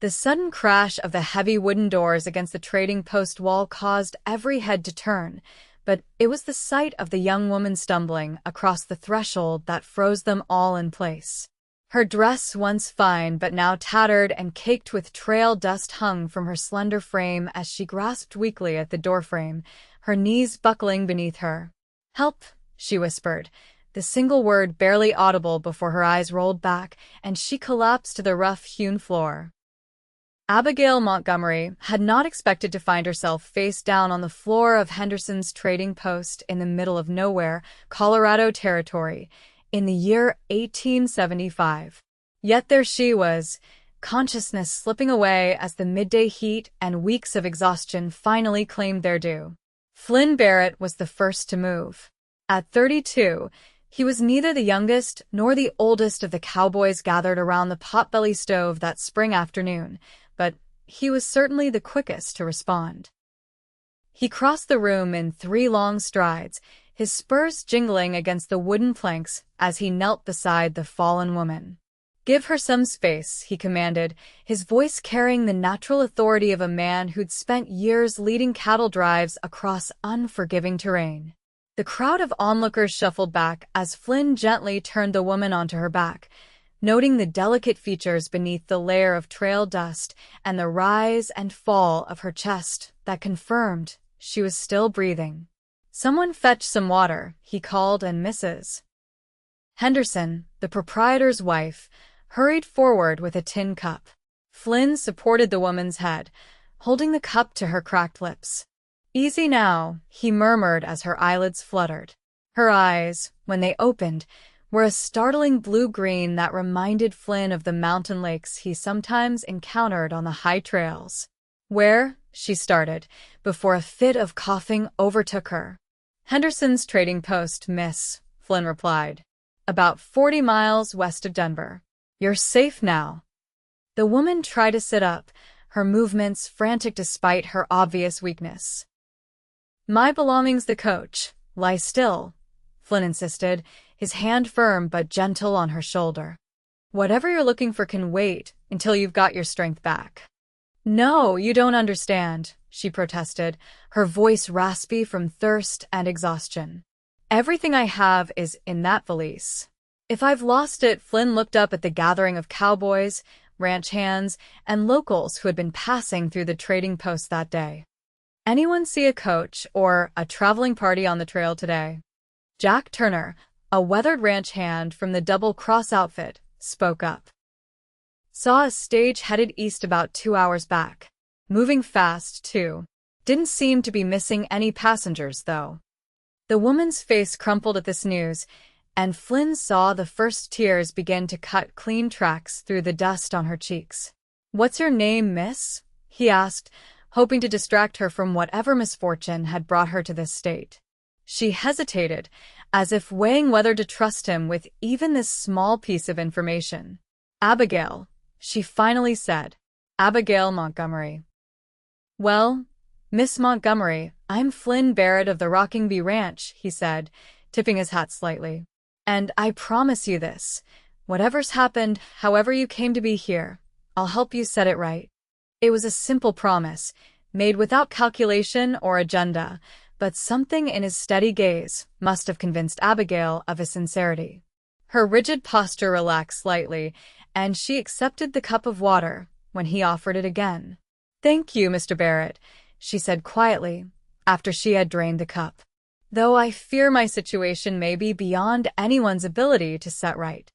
The sudden crash of the heavy wooden doors against the trading post wall caused every head to turn, but it was the sight of the young woman stumbling across the threshold that froze them all in place. Her dress, once fine but now tattered and caked with trail dust, hung from her slender frame as she grasped weakly at the doorframe, her knees buckling beneath her. "Help," she whispered, the single word barely audible before her eyes rolled back and she collapsed to the rough-hewn floor. Abigail Montgomery had not expected to find herself face down on the floor of Henderson's trading post in the middle of nowhere, Colorado Territory, in the year 1875. Yet there she was, consciousness slipping away as the midday heat and weeks of exhaustion finally claimed their due. Flynn Barrett was the first to move. At 32, he was neither the youngest nor the oldest of the cowboys gathered around the potbelly stove that spring afternoon, but he was certainly the quickest to respond. He crossed the room in 3 long strides, his spurs jingling against the wooden planks as he knelt beside the fallen woman. "Give her some space," he commanded, his voice carrying the natural authority of a man who'd spent years leading cattle drives across unforgiving terrain. The crowd of onlookers shuffled back as Flynn gently turned the woman onto her back, noting the delicate features beneath the layer of trail dust and the rise and fall of her chest that confirmed she was still breathing. "Someone fetch some water," he called, and Mrs. Henderson, the proprietor's wife, hurried forward with a tin cup. Flynn supported the woman's head, holding the cup to her cracked lips. "Easy now," he murmured as her eyelids fluttered. Her eyes, when they opened, were a startling blue-green that reminded Flynn of the mountain lakes he sometimes encountered on the high trails. "Where?" she started, before a fit of coughing overtook her. "Henderson's trading post, miss," Flynn replied. "About 40 miles west of Denver. You're safe now." The woman tried to sit up, her movements frantic despite her obvious weakness. "My belongings the coach. Lie still," Flynn insisted, his hand firm but gentle on her shoulder. "Whatever you're looking for can wait until you've got your strength back." "No, you don't understand," she protested, her voice raspy from thirst and exhaustion. "Everything I have is in that valise. If I've lost it," Flynn looked up at the gathering of cowboys, ranch hands, and locals who had been passing through the trading post that day. "Anyone see a coach or a traveling party on the trail today?" Jack Turner, a weathered ranch hand from the Double Cross outfit, spoke up. "Saw a stage headed east about 2 hours back. Moving fast, too. Didn't seem to be missing any passengers, though." The woman's face crumpled at this news, and Flynn saw the first tears begin to cut clean tracks through the dust on her cheeks. "What's your name, miss?" he asked, hoping to distract her from whatever misfortune had brought her to this state. She hesitated, as if weighing whether to trust him with even this small piece of information. "Abigail," she finally said. "Abigail Montgomery." "Well, Miss Montgomery, I'm Flynn Barrett of the Rockingbee Ranch," he said, tipping his hat slightly. "And I promise you this. Whatever's happened, however you came to be here, I'll help you set it right." It was a simple promise, made without calculation or agenda, but something in his steady gaze must have convinced Abigail of his sincerity. Her rigid posture relaxed slightly, and she accepted the cup of water when he offered it again. "Thank you, Mr. Barrett," she said quietly, after she had drained the cup. "Though I fear my situation may be beyond anyone's ability to set right."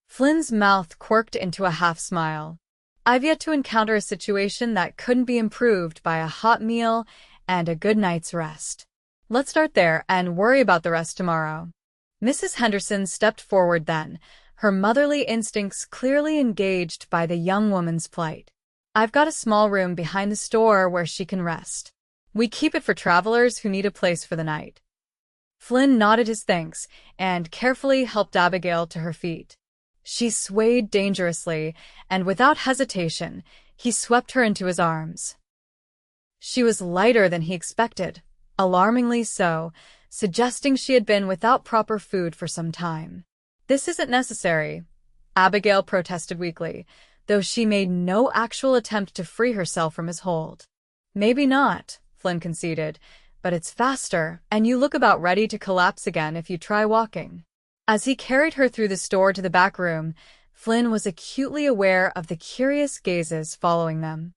Flynn's mouth quirked into a half-smile. "I've yet to encounter a situation that couldn't be improved by a hot meal and a good night's rest. Let's start there and worry about the rest tomorrow." Mrs. Henderson stepped forward then, her motherly instincts clearly engaged by the young woman's plight. "I've got a small room behind the store where she can rest. We keep it for travelers who need a place for the night." Flynn nodded his thanks and carefully helped Abigail to her feet. She swayed dangerously, and without hesitation, he swept her into his arms. She was lighter than he expected, alarmingly so, suggesting she had been without proper food for some time. "This isn't necessary," Abigail protested weakly, though she made no actual attempt to free herself from his hold. "Maybe not," Flynn conceded, "but it's faster, and you look about ready to collapse again if you try walking." As he carried her through the store to the back room, Flynn was acutely aware of the curious gazes following them.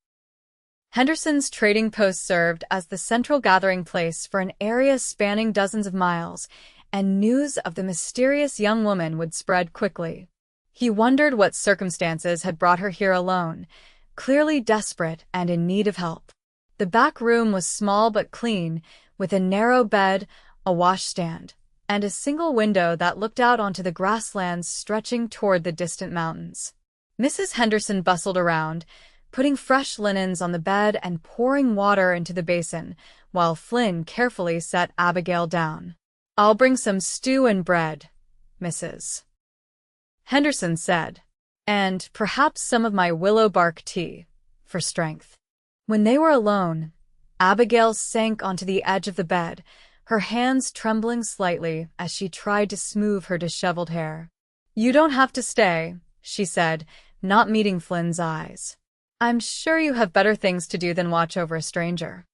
Henderson's trading post served as the central gathering place for an area spanning dozens of miles, and news of the mysterious young woman would spread quickly. He wondered what circumstances had brought her here alone, clearly desperate and in need of help. The back room was small but clean, with a narrow bed, a washstand, and a single window that looked out onto the grasslands stretching toward the distant mountains. Mrs. Henderson bustled around, putting fresh linens on the bed and pouring water into the basin, while Flynn carefully set Abigail down. "I'll bring some stew and bread, Mrs. Henderson said, "and perhaps some of my willow bark tea, for strength." When they were alone, Abigail sank onto the edge of the bed, her hands trembling slightly as she tried to smooth her disheveled hair. "You don't have to stay," she said, not meeting Flynn's eyes. "I'm sure you have better things to do than watch over a stranger."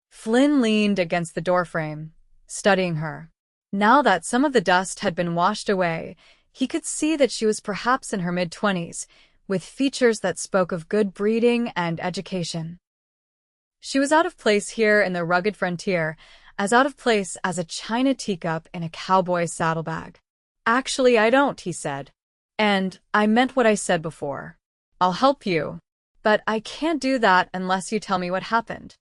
Flynn leaned against the doorframe, studying her. Now that some of the dust had been washed away, he could see that she was perhaps in her mid-20s, with features that spoke of good breeding and education. She was out of place here in the rugged frontier, as out of place as a china teacup in a cowboy's saddlebag. "Actually, I don't," he said. "And I meant what I said before. I'll help you, but I can't do that unless you tell me what happened."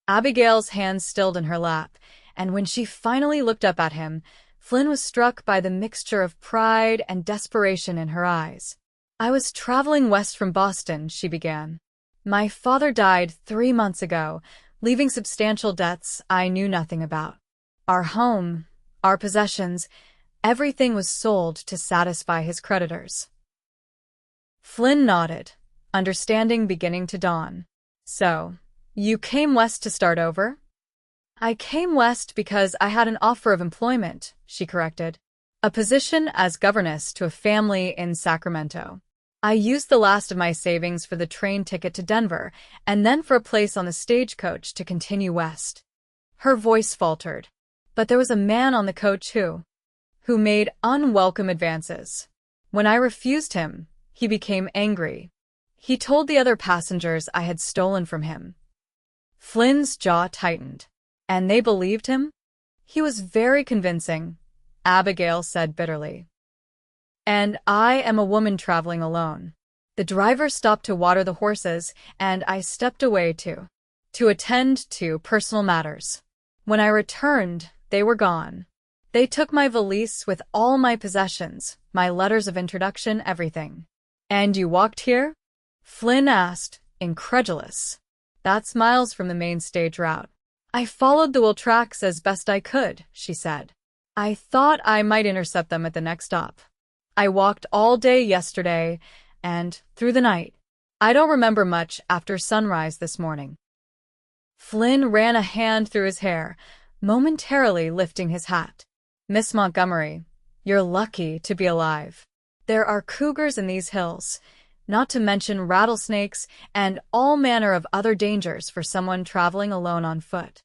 Abigail's hands stilled in her lap, and when she finally looked up at him, Flynn was struck by the mixture of pride and desperation in her eyes. "I was traveling west from Boston," she began. "My father died 3 months ago, leaving substantial debts I knew nothing about. Our home, our possessions, everything was sold to satisfy his creditors." Flynn nodded, understanding beginning to dawn. "So, you came west to start over?" "I came west because I had an offer of employment," she corrected. "A position as governess to a family in Sacramento. I used the last of my savings for the train ticket to Denver, and then for a place on the stagecoach to continue west." Her voice faltered. "But there was a man on the coach who made unwelcome advances. When I refused him, he became angry. He told the other passengers I had stolen from him." Flynn's jaw tightened. "And they believed him?" "He was very convincing," Abigail said bitterly. "And I am a woman traveling alone. The driver stopped to water the horses, and I stepped away to attend to personal matters. When I returned, they were gone. They took my valise with all my possessions, my letters of introduction, everything." "And you walked here?" Flynn asked, incredulous. "That's miles from the main stage route." "I followed the wool tracks as best I could," she said. "I thought I might intercept them at the next stop. I walked all day yesterday and through the night. I don't remember much after sunrise this morning." Flynn ran a hand through his hair, momentarily lifting his hat. "Miss Montgomery, you're lucky to be alive. There are cougars in these hills, not to mention rattlesnakes and all manner of other dangers for someone traveling alone on foot."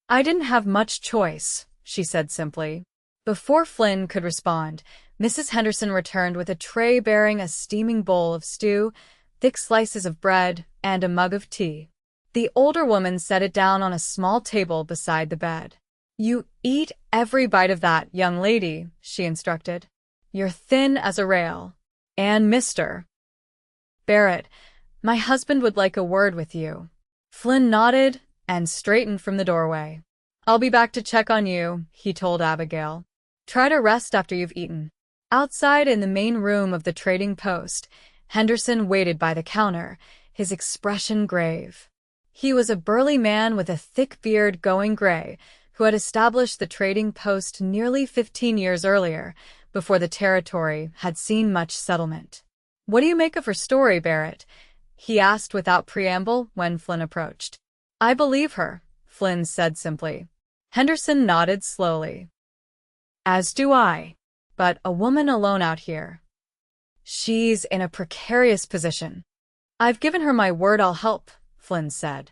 "I didn't have much choice," she said simply. Before Flynn could respond, Mrs. Henderson returned with a tray bearing a steaming bowl of stew, thick slices of bread, and a mug of tea. The older woman set it down on a small table beside the bed. "You eat every bite of that, young lady," she instructed. "You're thin as a rail. And Mr. Barrett, my husband would like a word with you." Flynn nodded and straightened from the doorway. "I'll be back to check on you," he told Abigail. "Try to rest after you've eaten." Outside in the main room of the trading post, Henderson waited by the counter, his expression grave. He was a burly man with a thick beard going gray, who had established the trading post nearly 15 years earlier, before the territory had seen much settlement. "What do you make of her story, Barrett?" he asked without preamble when Flynn approached. "I believe her," Flynn said simply. Henderson nodded slowly. "As do I. But a woman alone out here. She's in a precarious position. I've given her my word I'll help, Flynn said.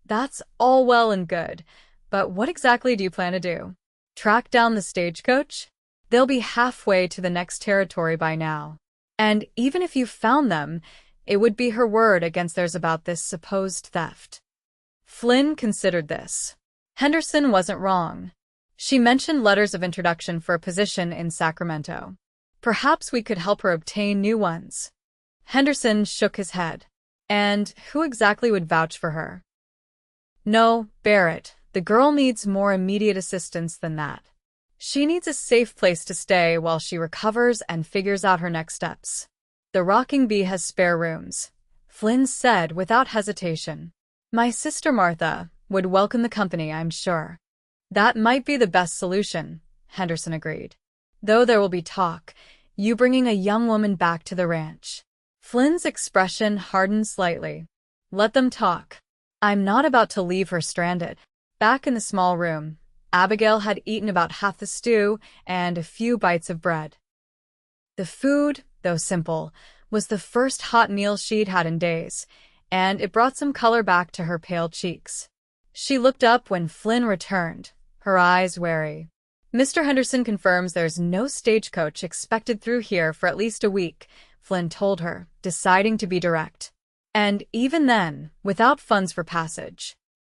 That's all well and good, but what exactly do you plan to do? Track down the stagecoach? They'll be halfway to the next territory by now. And even if you found them, it would be her word against theirs about this supposed theft. Flynn considered this. Henderson wasn't wrong. She mentioned letters of introduction for a position in Sacramento. Perhaps we could help her obtain new ones. Henderson shook his head. And who exactly would vouch for her? No, Barrett. The girl needs more immediate assistance than that. She needs a safe place to stay while she recovers and figures out her next steps. The Rocking Bee has spare rooms, Flynn said without hesitation. My sister Martha would welcome the company, I'm sure. That might be the best solution, Henderson agreed. Though there will be talk, you bringing a young woman back to the ranch. Flynn's expression hardened slightly. Let them talk. I'm not about to leave her stranded. Back in the small room, Abigail had eaten about half the stew and a few bites of bread. The food, though simple, was the first hot meal she'd had in days, and it brought some color back to her pale cheeks. She looked up when Flynn returned, her eyes wary. Mr. Henderson confirms there's no stagecoach expected through here for at least a week, Flynn told her, deciding to be direct. And even then, without funds for passage.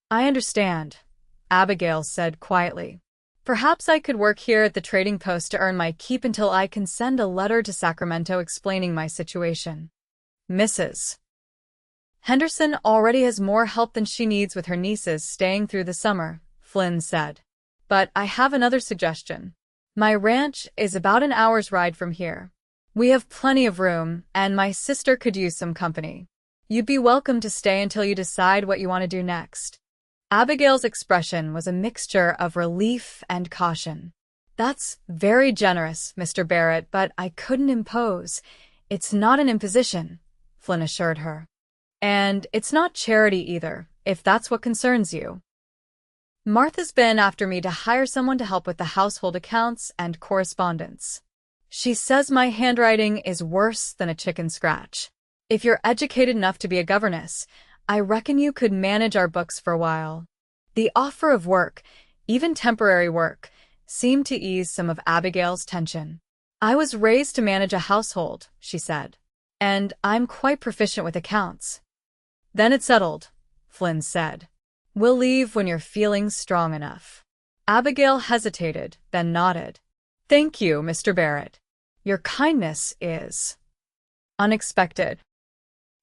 I understand, Abigail said quietly. Perhaps I could work here at the trading post to earn my keep until I can send a letter to Sacramento explaining my situation. Mrs. Henderson already has more help than she needs with her nieces staying through the summer, Flynn said. But I have another suggestion. My ranch is about an hour's ride from here. We have plenty of room, and my sister could use some company. You'd be welcome to stay until you decide what you want to do next. Abigail's expression was a mixture of relief and caution. That's very generous, Mr. Barrett, but I couldn't impose. It's not an imposition, Flynn assured her. And it's not charity either, if that's what concerns you. Martha's been after me to hire someone to help with the household accounts and correspondence. She says my handwriting is worse than a chicken scratch. If you're educated enough to be a governess, I reckon you could manage our books for a while. The offer of work, even temporary work, seemed to ease some of Abigail's tension. I was raised to manage a household, she said, and I'm quite proficient with accounts. Then it's settled, Flynn said. We'll leave when you're feeling strong enough. Abigail hesitated, then nodded. Thank you, Mr. Barrett. Your kindness is unexpected.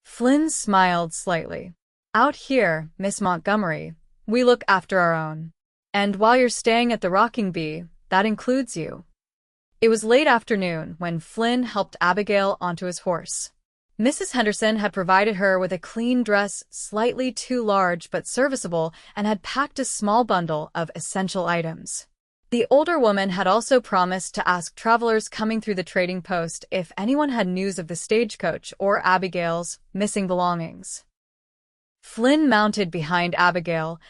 Flynn smiled slightly. Out here, Miss Montgomery, we look after our own. And while you're staying at the Rocking Bee, that includes you. It was late afternoon when Flynn helped Abigail onto his horse. Mrs. Henderson had provided her with a clean dress slightly too large but serviceable and had packed a small bundle of essential items. The older woman had also promised to ask travelers coming through the trading post if anyone had news of the stagecoach or Abigail's missing belongings. Flynn mounted behind Abigail,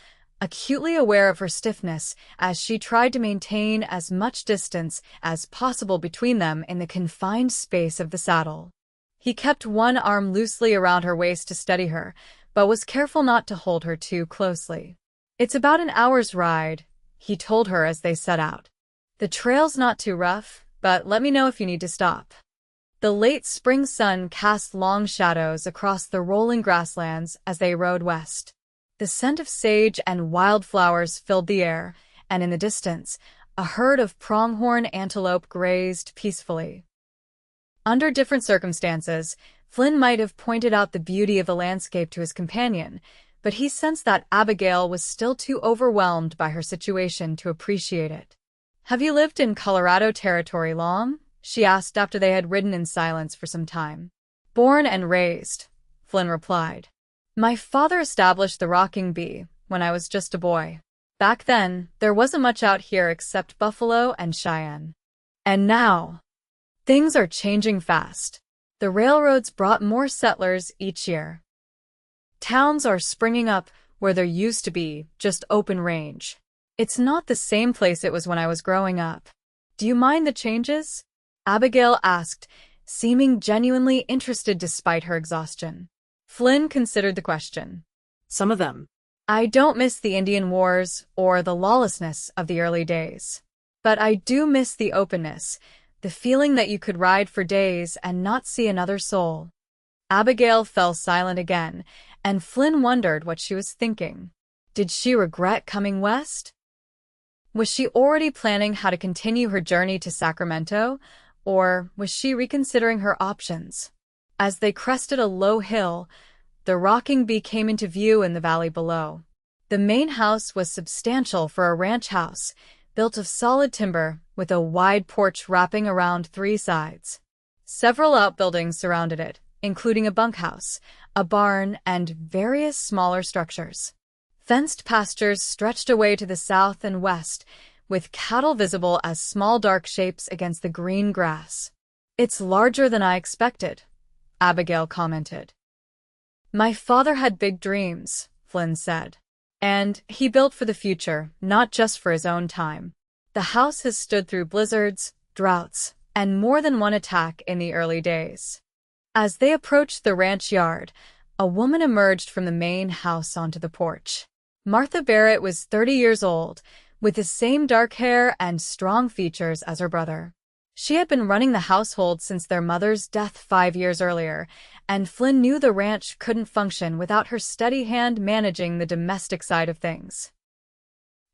acutely aware of her stiffness as she tried to maintain as much distance as possible between them in the confined space of the saddle. He kept one arm loosely around her waist to steady her, but was careful not to hold her too closely. It's about an hour's ride, he told her as they set out. The trail's not too rough, but let me know if you need to stop. The late spring sun cast long shadows across the rolling grasslands as they rode west. The scent of sage and wildflowers filled the air, and in the distance, a herd of pronghorn antelope grazed peacefully. Under different circumstances, Flynn might have pointed out the beauty of the landscape to his companion, but he sensed that Abigail was still too overwhelmed by her situation to appreciate it. Have you lived in Colorado Territory long? She asked after they had ridden in silence for some time. Born and raised, Flynn replied. My father established the Rocking Bee when I was just a boy. Back then, there wasn't much out here except buffalo and Cheyenne. And now, things are changing fast. The railroads brought more settlers each year. Towns are springing up where there used to be just open range. It's not the same place it was when I was growing up. Do you mind the changes? Abigail asked, seeming genuinely interested despite her exhaustion. Flynn considered the question. Some of them. I don't miss the Indian Wars or the lawlessness of the early days. But I do miss the openness, the feeling that you could ride for days and not see another soul. Abigail fell silent again, and Flynn wondered what she was thinking. Did she regret coming west? Was she already planning how to continue her journey to Sacramento, or was she reconsidering her options? As they crested a low hill, the rocking bee came into view in the valley below. The main house was substantial for a ranch house, built of solid timber with a wide porch wrapping around 3 sides. Several outbuildings surrounded it, including a bunkhouse, a barn, and various smaller structures. Fenced pastures stretched away to the south and west, with cattle visible as small dark shapes against the green grass. It's larger than I expected, Abigail commented. My father had big dreams, Flynn said. And he built for the future, not just for his own time. The house has stood through blizzards, droughts, and more than one attack in the early days. As they approached the ranch yard, a woman emerged from the main house onto the porch. Martha Barrett was 30 years old, with the same dark hair and strong features as her brother. She had been running the household since their mother's death 5 years earlier, and Flynn knew the ranch couldn't function without her steady hand managing the domestic side of things.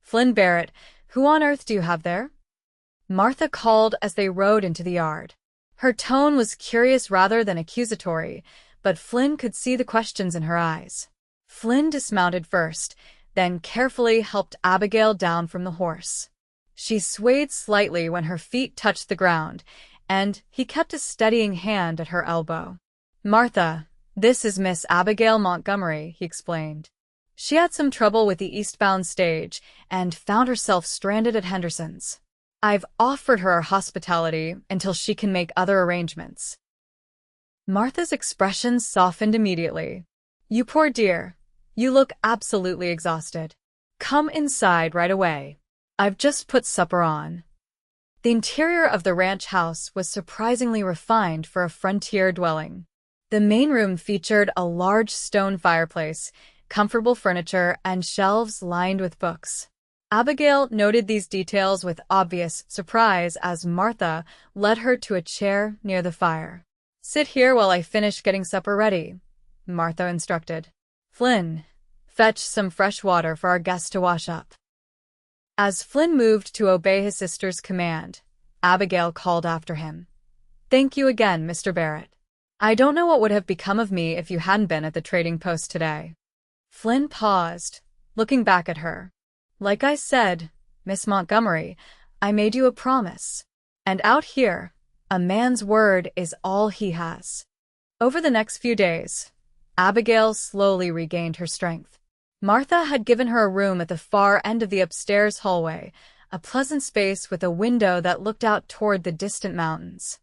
Flynn Barrett, who on earth do you have there? Martha called as they rode into the yard. Her tone was curious rather than accusatory, but Flynn could see the questions in her eyes. Flynn dismounted first, then carefully helped Abigail down from the horse. She swayed slightly when her feet touched the ground, and he kept a steadying hand at her elbow. Martha, this is Miss Abigail Montgomery, he explained. She had some trouble with the eastbound stage and found herself stranded at Henderson's. I've offered her hospitality until she can make other arrangements. Martha's expression softened immediately. You poor dear. You look absolutely exhausted. Come inside right away. I've just put supper on. The interior of the ranch house was surprisingly refined for a frontier dwelling. The main room featured a large stone fireplace, comfortable furniture, and shelves lined with books. Abigail noted these details with obvious surprise as Martha led her to a chair near the fire. Sit here while I finish getting supper ready, Martha instructed. Flynn, fetch some fresh water for our guests to wash up. As Flynn moved to obey his sister's command, Abigail called after him. Thank you again, Mr. Barrett. I don't know what would have become of me if you hadn't been at the trading post today. Flynn paused, looking back at her. Like I said, Miss Montgomery, I made you a promise. And out here, a man's word is all he has. Over the next few days, Abigail slowly regained her strength. Martha had given her a room at the far end of the upstairs hallway, a pleasant space with a window that looked out toward the distant mountains.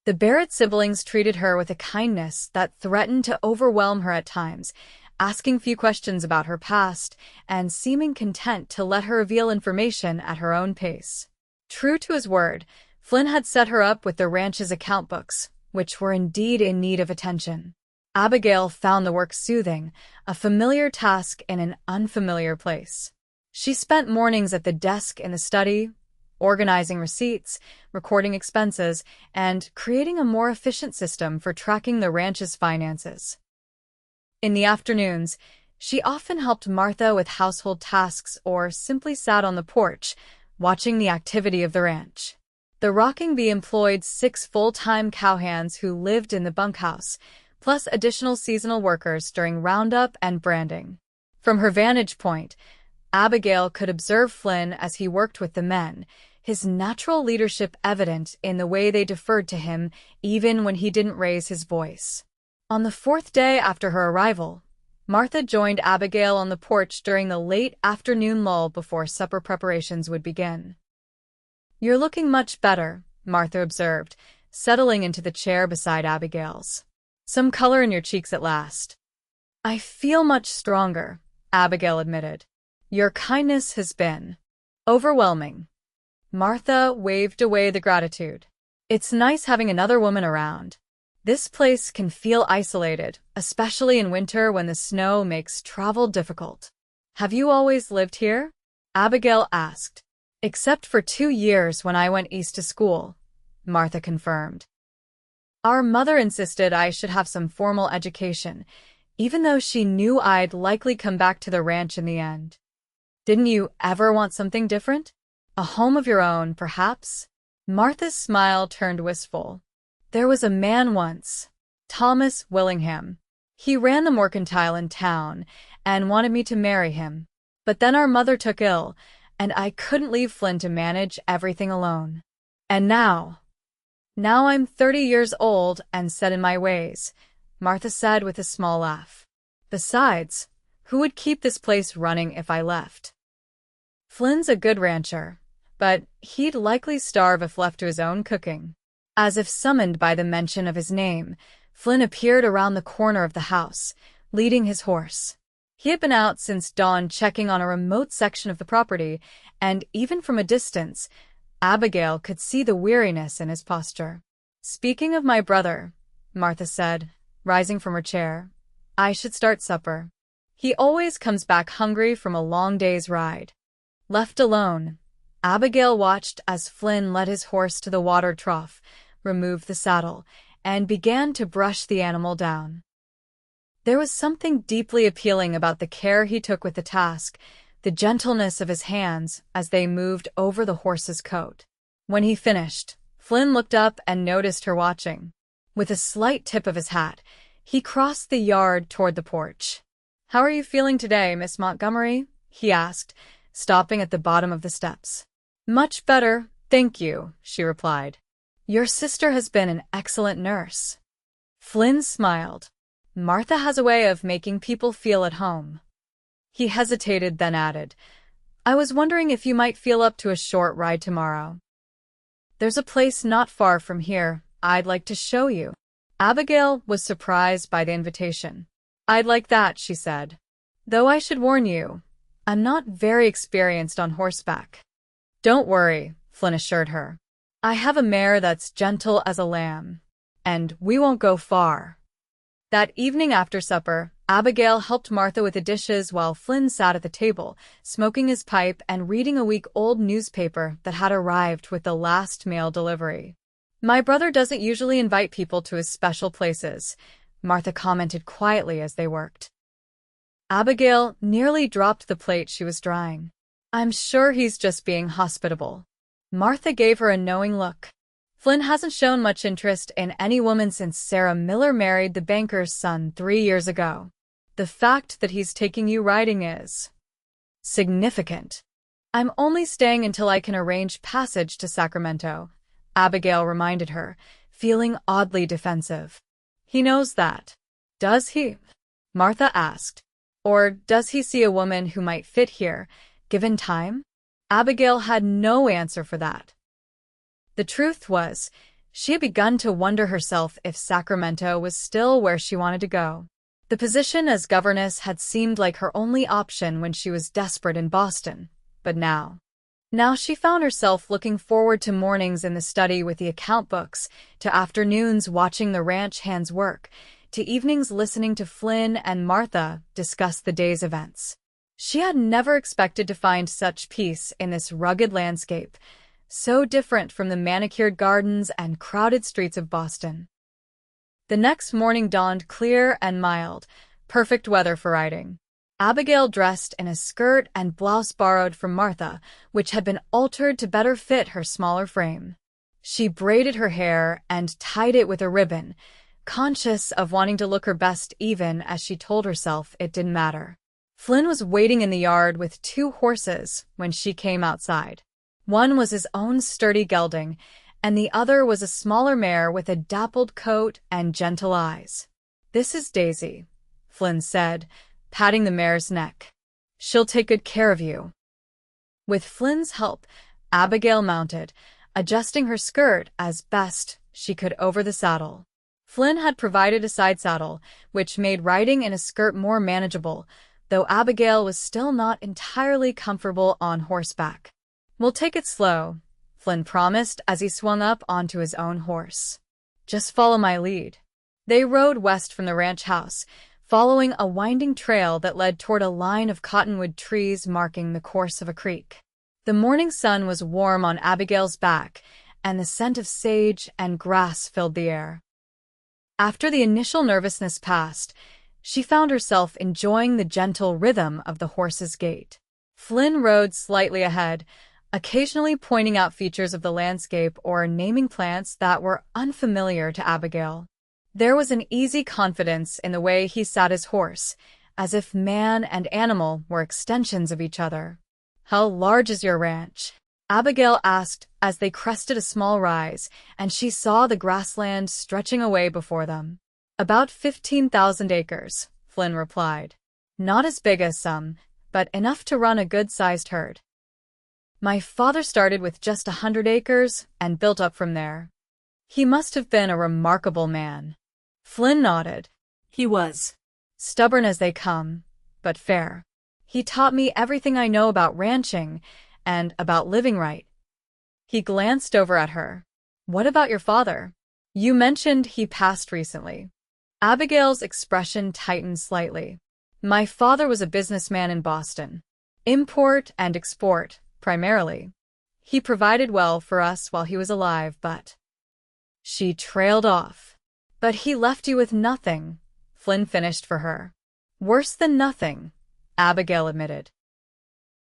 The Barrett siblings treated her with a kindness that threatened to overwhelm her at times, asking few questions about her past and seeming content to let her reveal information at her own pace. True to his word, Flynn had set her up with the ranch's account books, which were indeed in need of attention. Abigail found the work soothing, a familiar task in an unfamiliar place. She spent mornings at the desk in the study, organizing receipts, recording expenses, and creating a more efficient system for tracking the ranch's finances. In the afternoons, she often helped Martha with household tasks or simply sat on the porch, watching the activity of the ranch. The rocking bee employed 6 full-time cowhands who lived in the bunkhouse, plus additional seasonal workers during roundup and branding. From her vantage point, Abigail could observe Flynn as he worked with the men, his natural leadership evident in the way they deferred to him even when he didn't raise his voice. On the 4th day after her arrival, Martha joined Abigail on the porch during the late afternoon lull before supper preparations would begin. You're looking much better, Martha observed, settling into the chair beside Abigail's. Some color in your cheeks at last. I feel much stronger, Abigail admitted. Your kindness has been overwhelming. Martha waved away the gratitude. It's nice having another woman around. This place can feel isolated, especially in winter when the snow makes travel difficult. Have you always lived here? Abigail asked. Except for 2 years when I went east to school, Martha confirmed. Our mother insisted I should have some formal education, even though she knew I'd likely come back to the ranch in the end. Didn't you ever want something different? A home of your own, perhaps? Martha's smile turned wistful. There was a man once, Thomas Willingham. He ran the mercantile in town and wanted me to marry him. But then our mother took ill, and I couldn't leave Flynn to manage everything alone. And now I'm 30 years old and set in my ways, Martha said with a small laugh. Besides, who would keep this place running if I left? Flynn's a good rancher, but he'd likely starve if left to his own cooking. As if summoned by the mention of his name, Flynn appeared around the corner of the house, leading his horse. He had been out since dawn checking on a remote section of the property, and even from a distance, Abigail could see the weariness in his posture. Speaking of my brother, Martha said, rising from her chair, I should start supper. He always comes back hungry from a long day's ride. Left alone, Abigail watched as Flynn led his horse to the water trough, removed the saddle, and began to brush the animal down. There was something deeply appealing about the care he took with the task, the gentleness of his hands as they moved over the horse's coat. When he finished, Flynn looked up and noticed her watching. With a slight tip of his hat, he crossed the yard toward the porch. How are you feeling today, Miss Montgomery? He asked, stopping at the bottom of the steps. Much better, thank you, she replied. Your sister has been an excellent nurse. Flynn smiled. Martha has a way of making people feel at home. He hesitated, then added, I was wondering if you might feel up to a short ride tomorrow. There's a place not far from here I'd like to show you. Abigail was surprised by the invitation. I'd like that, she said. Though I should warn you, I'm not very experienced on horseback. Don't worry, Flynn assured her. I have a mare that's gentle as a lamb, and we won't go far. That evening after supper, Abigail helped Martha with the dishes while Flynn sat at the table, smoking his pipe and reading a week-old newspaper that had arrived with the last mail delivery. My brother doesn't usually invite people to his special places, Martha commented quietly as they worked. Abigail nearly dropped the plate she was drying. I'm sure he's just being hospitable. Martha gave her a knowing look. Flynn hasn't shown much interest in any woman since Sarah Miller married the banker's son 3 years ago. The fact that he's taking you riding is significant. I'm only staying until I can arrange passage to Sacramento, Abigail reminded her, feeling oddly defensive. He knows that. Does he? Martha asked. Or does he see a woman who might fit here, given time? Abigail had no answer for that. The truth was, she had begun to wonder herself if Sacramento was still where she wanted to go. The position as governess had seemed like her only option when she was desperate in Boston, but now she found herself looking forward to mornings in the study with the account books, to afternoons watching the ranch hands work, to evenings listening to Flynn and Martha discuss the day's events. She had never expected to find such peace in this rugged landscape, so different from the manicured gardens and crowded streets of Boston. The next morning dawned clear and mild, perfect weather for riding. Abigail dressed in a skirt and blouse borrowed from Martha, which had been altered to better fit her smaller frame. She braided her hair and tied it with a ribbon, conscious of wanting to look her best even as she told herself it didn't matter. Flynn was waiting in the yard with 2 horses when she came outside. One was his own sturdy gelding, and the other was a smaller mare with a dappled coat and gentle eyes. This is Daisy, Flynn said, patting the mare's neck. She'll take good care of you. With Flynn's help, Abigail mounted, adjusting her skirt as best she could over the saddle. Flynn had provided a side saddle, which made riding in a skirt more manageable, though Abigail was still not entirely comfortable on horseback. We'll take it slow, Flynn promised as he swung up onto his own horse. Just follow my lead. They rode west from the ranch house, following a winding trail that led toward a line of cottonwood trees marking the course of a creek. The morning sun was warm on Abigail's back, and the scent of sage and grass filled the air. After the initial nervousness passed, she found herself enjoying the gentle rhythm of the horse's gait. Flynn rode slightly ahead, occasionally pointing out features of the landscape or naming plants that were unfamiliar to Abigail. There was an easy confidence in the way he sat his horse, as if man and animal were extensions of each other. "How large is your ranch?" Abigail asked as they crested a small rise, and she saw the grassland stretching away before them. "About 15,000 acres, Flynn replied. "Not as big as some, but enough to run a good-sized herd. My father started with just 100 acres and built up from there. He must have been a remarkable man." Flynn nodded. "He was. Stubborn as they come, but fair. He taught me everything I know about ranching and about living right." He glanced over at her. "What about your father? You mentioned he passed recently." Abigail's expression tightened slightly. "My father was a businessman in Boston. Import and export, primarily. He provided well for us while he was alive, but—" She trailed off. "But he left you with nothing," Flynn finished for her. "Worse than nothing," Abigail admitted.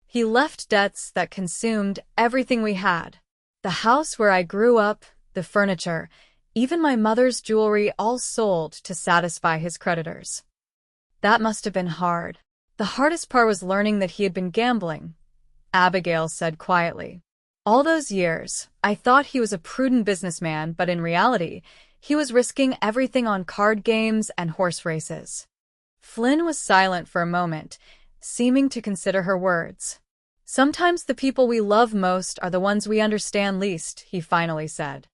"He left debts that consumed everything we had. The house where I grew up, the furniture, even my mother's jewelry, all sold to satisfy his creditors. That must have been hard." "The hardest part was learning that he had been gambling," Abigail said quietly. "All those years, I thought he was a prudent businessman, but in reality, he was risking everything on card games and horse races." Flynn was silent for a moment, seeming to consider her words. "Sometimes the people we love most are the ones we understand least," he finally said.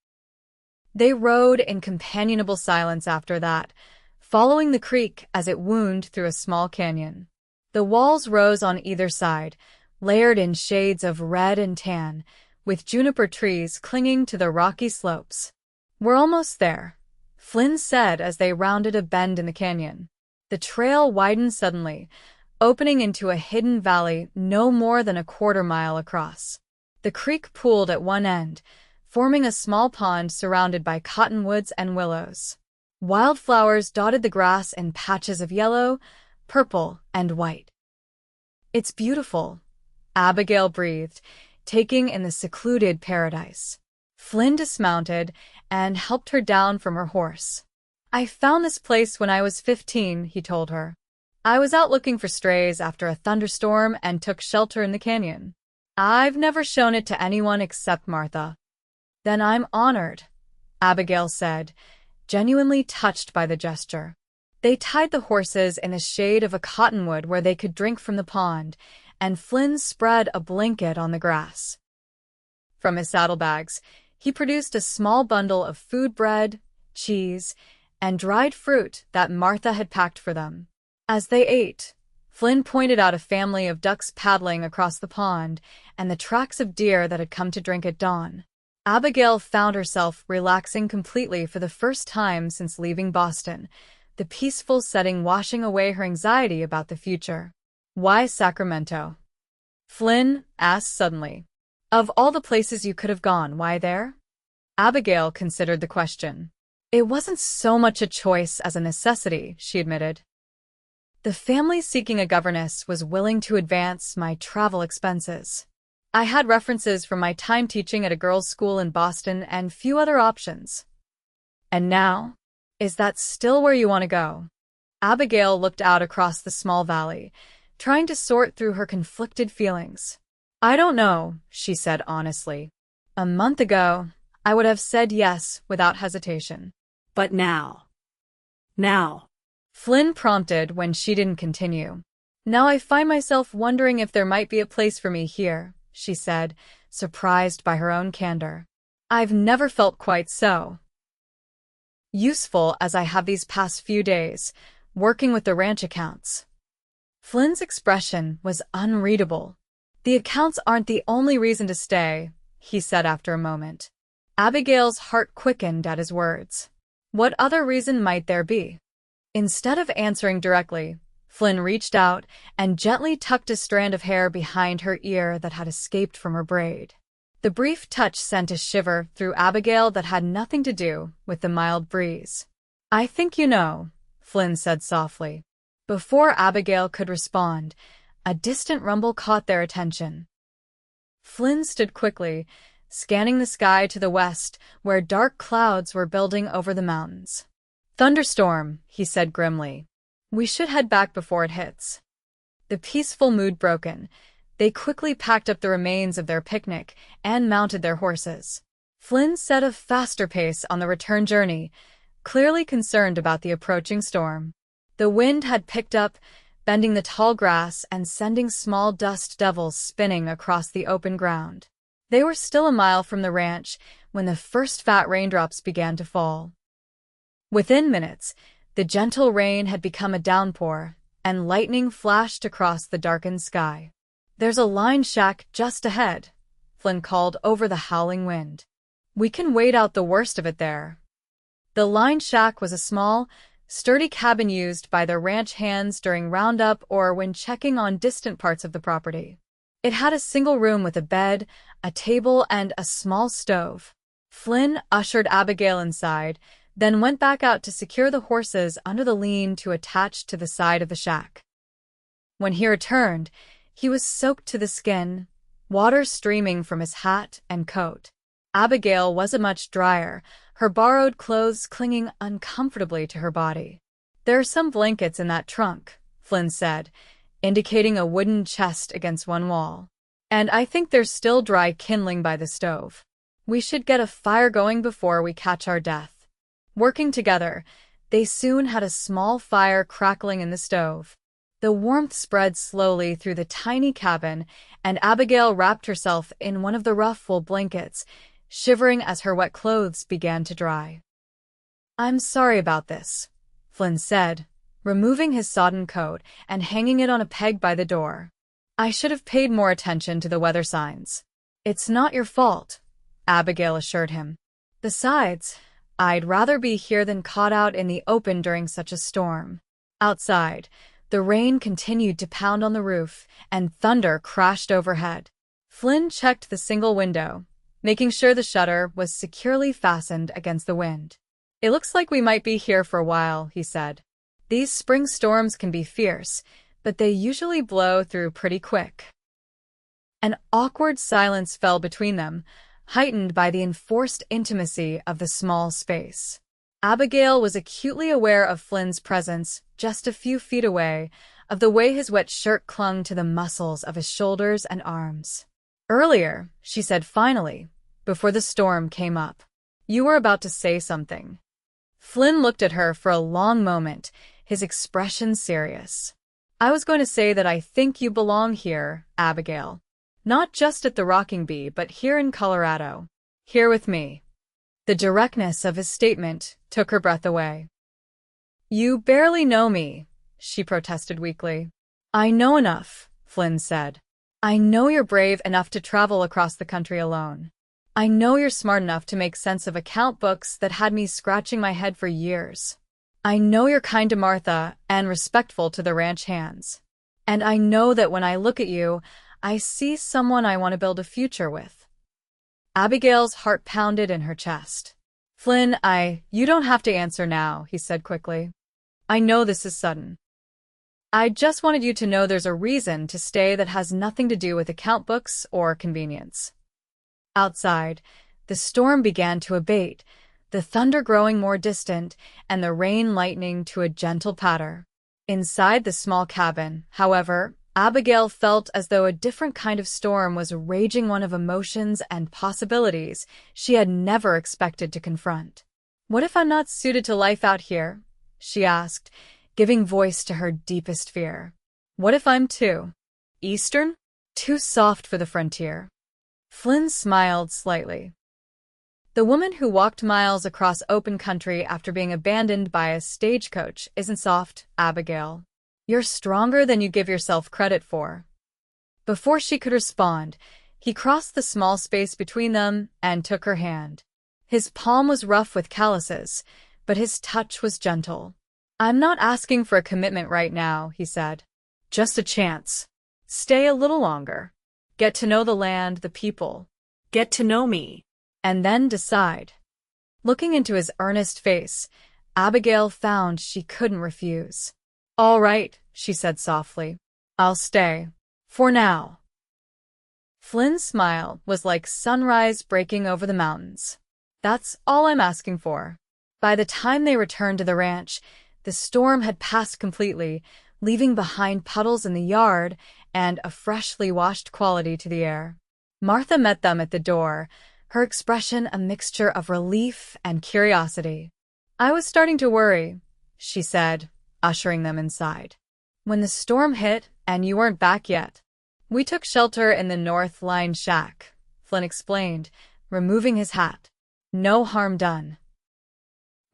They rode in companionable silence after that, following the creek as it wound through a small canyon. The walls rose on either side, layered in shades of red and tan, with juniper trees clinging to the rocky slopes. "We're almost there," Flynn said as they rounded a bend in the canyon. The trail widened suddenly, opening into a hidden valley no more than a quarter-mile across. The creek pooled at one end, forming a small pond surrounded by cottonwoods and willows. Wildflowers dotted the grass in patches of yellow, purple, and white. "It's beautiful," Abigail breathed, taking in the secluded paradise. Flynn dismounted and helped her down from her horse. "I found this place when I was 15, he told her. "I was out looking for strays after a thunderstorm and took shelter in the canyon. I've never shown it to anyone except Martha." "Then I'm honored," Abigail said, genuinely touched by the gesture. They tied the horses in the shade of a cottonwood where they could drink from the pond, and Flynn spread a blanket on the grass. From his saddlebags, he produced a small bundle of food, bread, cheese, and dried fruit that Martha had packed for them. As they ate, Flynn pointed out a family of ducks paddling across the pond and the tracks of deer that had come to drink at dawn. Abigail found herself relaxing completely for the first time since leaving Boston, the peaceful setting washing away her anxiety about the future. "Why Sacramento?" Flynn asked suddenly. "Of all the places you could have gone, why there?" Abigail considered the question. "It wasn't so much a choice as a necessity," she admitted. "The family seeking a governess was willing to advance my travel expenses. I had references from my time teaching at a girls' school in Boston and few other options." "And now? Is that still where you want to go?" Abigail looked out across the small valley, trying to sort through her conflicted feelings. "I don't know," she said honestly. "A month ago, I would have said yes without hesitation. But now." Flynn prompted when she didn't continue. "Now I find myself wondering if there might be a place for me here," she said, surprised by her own candor. "I've never felt quite so useful as I have these past few days, working with the ranch accounts." Flynn's expression was unreadable. "The accounts aren't the only reason to stay," he said after a moment. Abigail's heart quickened at his words. What other reason might there be? Instead of answering directly, Flynn reached out and gently tucked a strand of hair behind her ear that had escaped from her braid. The brief touch sent a shiver through Abigail that had nothing to do with the mild breeze. "I think you know," Flynn said softly. Before Abigail could respond, a distant rumble caught their attention. Flynn stood quickly, scanning the sky to the west, where dark clouds were building over the mountains. "Thunderstorm," he said grimly. "We should head back before it hits." The peaceful mood broken, they quickly packed up the remains of their picnic and mounted their horses. Flynn set a faster pace on the return journey, clearly concerned about the approaching storm. The wind had picked up, bending the tall grass and sending small dust devils spinning across the open ground. They were still a mile from the ranch when the first fat raindrops began to fall. Within minutes, the gentle rain had become a downpour, and lightning flashed across the darkened sky. "There's a line shack just ahead," Flynn called over the howling wind. "We can wait out the worst of it there." The line shack was a small, sturdy cabin used by the ranch hands during roundup or when checking on distant parts of the property. It had a single room with a bed, a table, and a small stove. Flynn ushered Abigail inside, then went back out to secure the horses under the lean-to attached to the side of the shack. When he returned, he was soaked to the skin, water streaming from his hat and coat. Abigail wasn't much drier, her borrowed clothes clinging uncomfortably to her body. "There are some blankets in that trunk," Flynn said, indicating a wooden chest against one wall. "And I think there's still dry kindling by the stove. We should get a fire going before we catch our death." Working together, they soon had a small fire crackling in the stove. The warmth spread slowly through the tiny cabin, and Abigail wrapped herself in one of the rough wool blankets, shivering as her wet clothes began to dry. "I'm sorry about this," Flynn said, removing his sodden coat and hanging it on a peg by the door. "I should have paid more attention to the weather signs." "It's not your fault," Abigail assured him. "Besides, I'd rather be here than caught out in the open during such a storm." Outside, the rain continued to pound on the roof, and thunder crashed overhead. Flynn checked the single window, making sure the shutter was securely fastened against the wind. "It looks like we might be here for a while," he said. "These spring storms can be fierce, but they usually blow through pretty quick." An awkward silence fell between them, heightened by the enforced intimacy of the small space. Abigail was acutely aware of Flynn's presence just a few feet away, of the way his wet shirt clung to the muscles of his shoulders and arms. "Earlier," she said finally, before the storm came up, "you were about to say something." Flynn looked at her for a long moment, his expression serious. "I was going to say that I think you belong here, Abigail. Not just at the Rocking Bee, but here in Colorado. Here with me." The directness of his statement took her breath away. "You barely know me," she protested weakly. "I know enough," Flynn said. "I know you're brave enough to travel across the country alone. I know you're smart enough to make sense of account books that had me scratching my head for years. I know you're kind to Martha and respectful to the ranch hands. And I know that when I look at you, I see someone I want to build a future with." Abigail's heart pounded in her chest. "Flynn, you don't have to answer now," he said quickly. "I know this is sudden. I just wanted you to know there's a reason to stay that has nothing to do with account books or convenience." Outside, the storm began to abate, the thunder growing more distant and the rain lightening to a gentle patter. Inside the small cabin, however, Abigail felt as though a different kind of storm was raging, one of emotions and possibilities she had never expected to confront. "What if I'm not suited to life out here?" she asked, giving voice to her deepest fear. "What if I'm too Eastern? Too soft for the frontier?" Flynn smiled slightly. "The woman who walked miles across open country after being abandoned by a stagecoach isn't soft, Abigail. You're stronger than you give yourself credit for." Before she could respond, he crossed the small space between them and took her hand. His palm was rough with calluses, but his touch was gentle. "I'm not asking for a commitment right now," he said. "Just a chance. Stay a little longer. Get to know the land, the people. Get to know me. And then decide." Looking into his earnest face, Abigail found she couldn't refuse. "All right," she said softly. "I'll stay. For now." Flynn's smile was like sunrise breaking over the mountains. "That's all I'm asking for." By the time they returned to the ranch, the storm had passed completely, leaving behind puddles in the yard and a freshly washed quality to the air. Martha met them at the door, her expression a mixture of relief and curiosity. "I was starting to worry," she said, ushering them inside. "When the storm hit and you weren't back yet. We took shelter in the North Line shack," Flynn explained, removing his hat. "No harm done."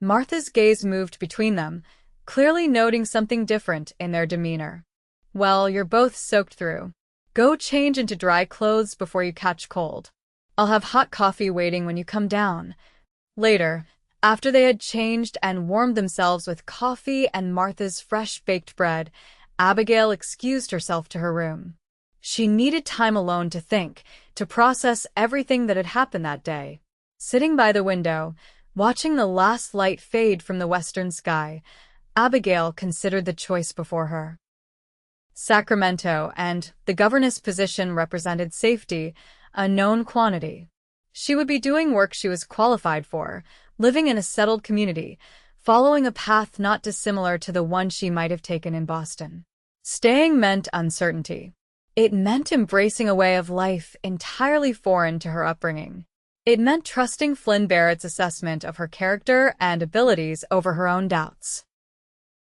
Martha's gaze moved between them, clearly noting something different in their demeanor. "Well, you're both soaked through. Go change into dry clothes before you catch cold. I'll have hot coffee waiting when you come down." Later, after they had changed and warmed themselves with coffee and Martha's fresh-baked bread, Abigail excused herself to her room. She needed time alone to think, to process everything that had happened that day. Sitting by the window, watching the last light fade from the western sky, Abigail considered the choice before her. Sacramento and the governess position represented safety, a known quantity. She would be doing work she was qualified for, living in a settled community, following a path not dissimilar to the one she might have taken in Boston. Staying meant uncertainty. It meant embracing a way of life entirely foreign to her upbringing. It meant trusting Flynn Barrett's assessment of her character and abilities over her own doubts.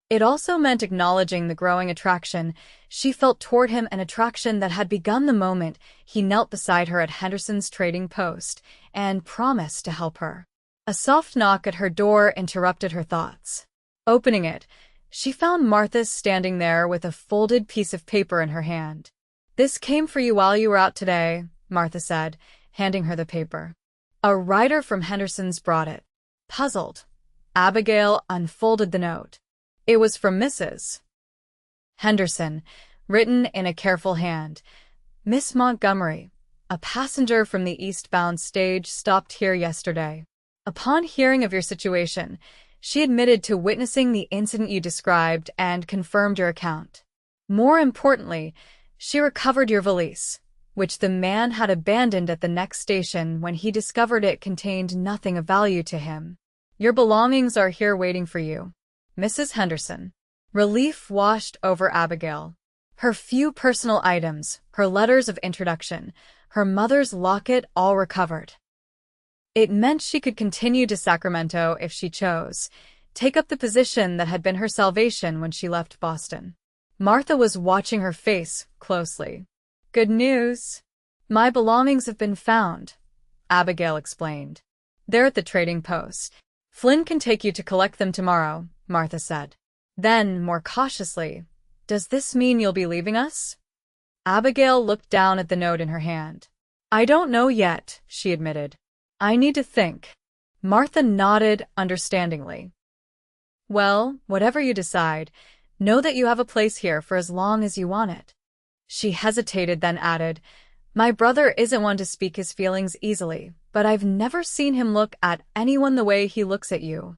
It also meant acknowledging the growing attraction she felt toward him, an attraction that had begun the moment he knelt beside her at Henderson's trading post and promised to help her. A soft knock at her door interrupted her thoughts. Opening it, she found Martha standing there with a folded piece of paper in her hand. "This came for you while you were out today," Martha said, handing her the paper. "A writer from Henderson's brought it." Puzzled, Abigail unfolded the note. It was from Mrs. Henderson, written in a careful hand. "Miss Montgomery, a passenger from the eastbound stage stopped here yesterday. Upon hearing of your situation, she admitted to witnessing the incident you described and confirmed your account. More importantly, she recovered your valise, which the man had abandoned at the next station when he discovered it contained nothing of value to him. Your belongings are here waiting for you. Mrs. Henderson." Relief washed over Abigail. Her few personal items, her letters of introduction, her mother's locket all recovered. It meant she could continue to Sacramento if she chose, take up the position that had been her salvation when she left Boston. Martha was watching her face closely. "Good news. My belongings have been found," Abigail explained. "They're at the trading post. Flynn can take you to collect them tomorrow," Martha said. Then, more cautiously, "Does this mean you'll be leaving us?" Abigail looked down at the note in her hand. "I don't know yet," she admitted. "I need to think." Martha nodded understandingly. "Well, whatever you decide, know that you have a place here for as long as you want it." She hesitated, then added, "My brother isn't one to speak his feelings easily, but I've never seen him look at anyone the way he looks at you."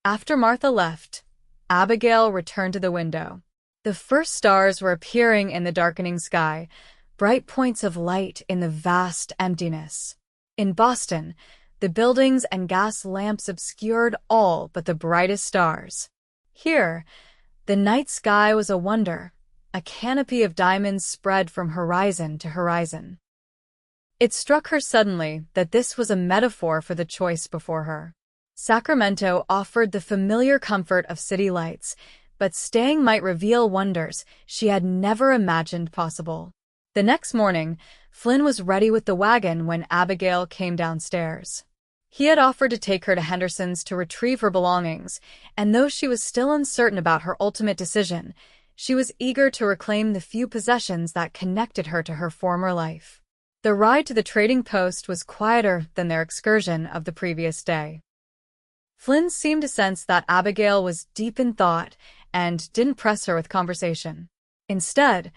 After Martha left, Abigail returned to the window. The first stars were appearing in the darkening sky, bright points of light in the vast emptiness. In Boston, the buildings and gas lamps obscured all but the brightest stars. Here, the night sky was a wonder, a canopy of diamonds spread from horizon to horizon. It struck her suddenly that this was a metaphor for the choice before her. Sacramento offered the familiar comfort of city lights, but staying might reveal wonders she had never imagined possible. The next morning, Flynn was ready with the wagon when Abigail came downstairs. He had offered to take her to Henderson's to retrieve her belongings, and though she was still uncertain about her ultimate decision, she was eager to reclaim the few possessions that connected her to her former life. The ride to the trading post was quieter than their excursion of the previous day. Flynn seemed to sense that Abigail was deep in thought and didn't press her with conversation. Instead,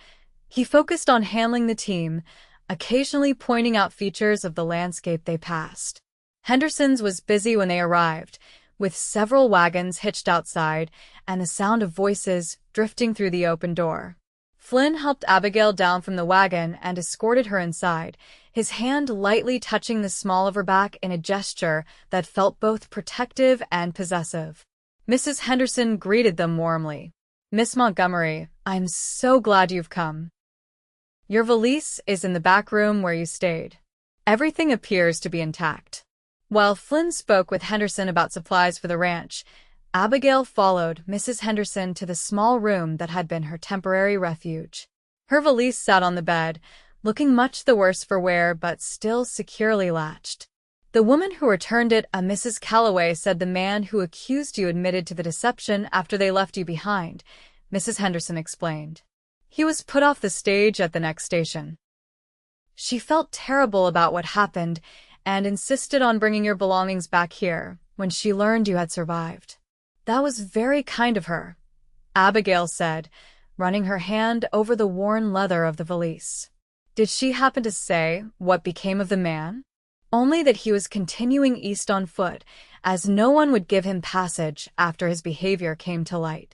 he focused on handling the team, occasionally pointing out features of the landscape they passed. Henderson's was busy when they arrived, with several wagons hitched outside and the sound of voices drifting through the open door. Flynn helped Abigail down from the wagon and escorted her inside, his hand lightly touching the small of her back in a gesture that felt both protective and possessive. Mrs. Henderson greeted them warmly. "Miss Montgomery, I'm so glad you've come. Your valise is in the back room where you stayed. Everything appears to be intact." While Flynn spoke with Henderson about supplies for the ranch, Abigail followed Mrs. Henderson to the small room that had been her temporary refuge. Her valise sat on the bed, looking much the worse for wear but still securely latched. "The woman who returned it, a Mrs. Calloway, said the man who accused you admitted to the deception after they left you behind," Mrs. Henderson explained. "He was put off the stage at the next station. She felt terrible about what happened and insisted on bringing your belongings back here when she learned you had survived." "That was very kind of her," Abigail said, running her hand over the worn leather of the valise. "Did she happen to say what became of the man?" "Only that he was continuing east on foot, as no one would give him passage after his behavior came to light."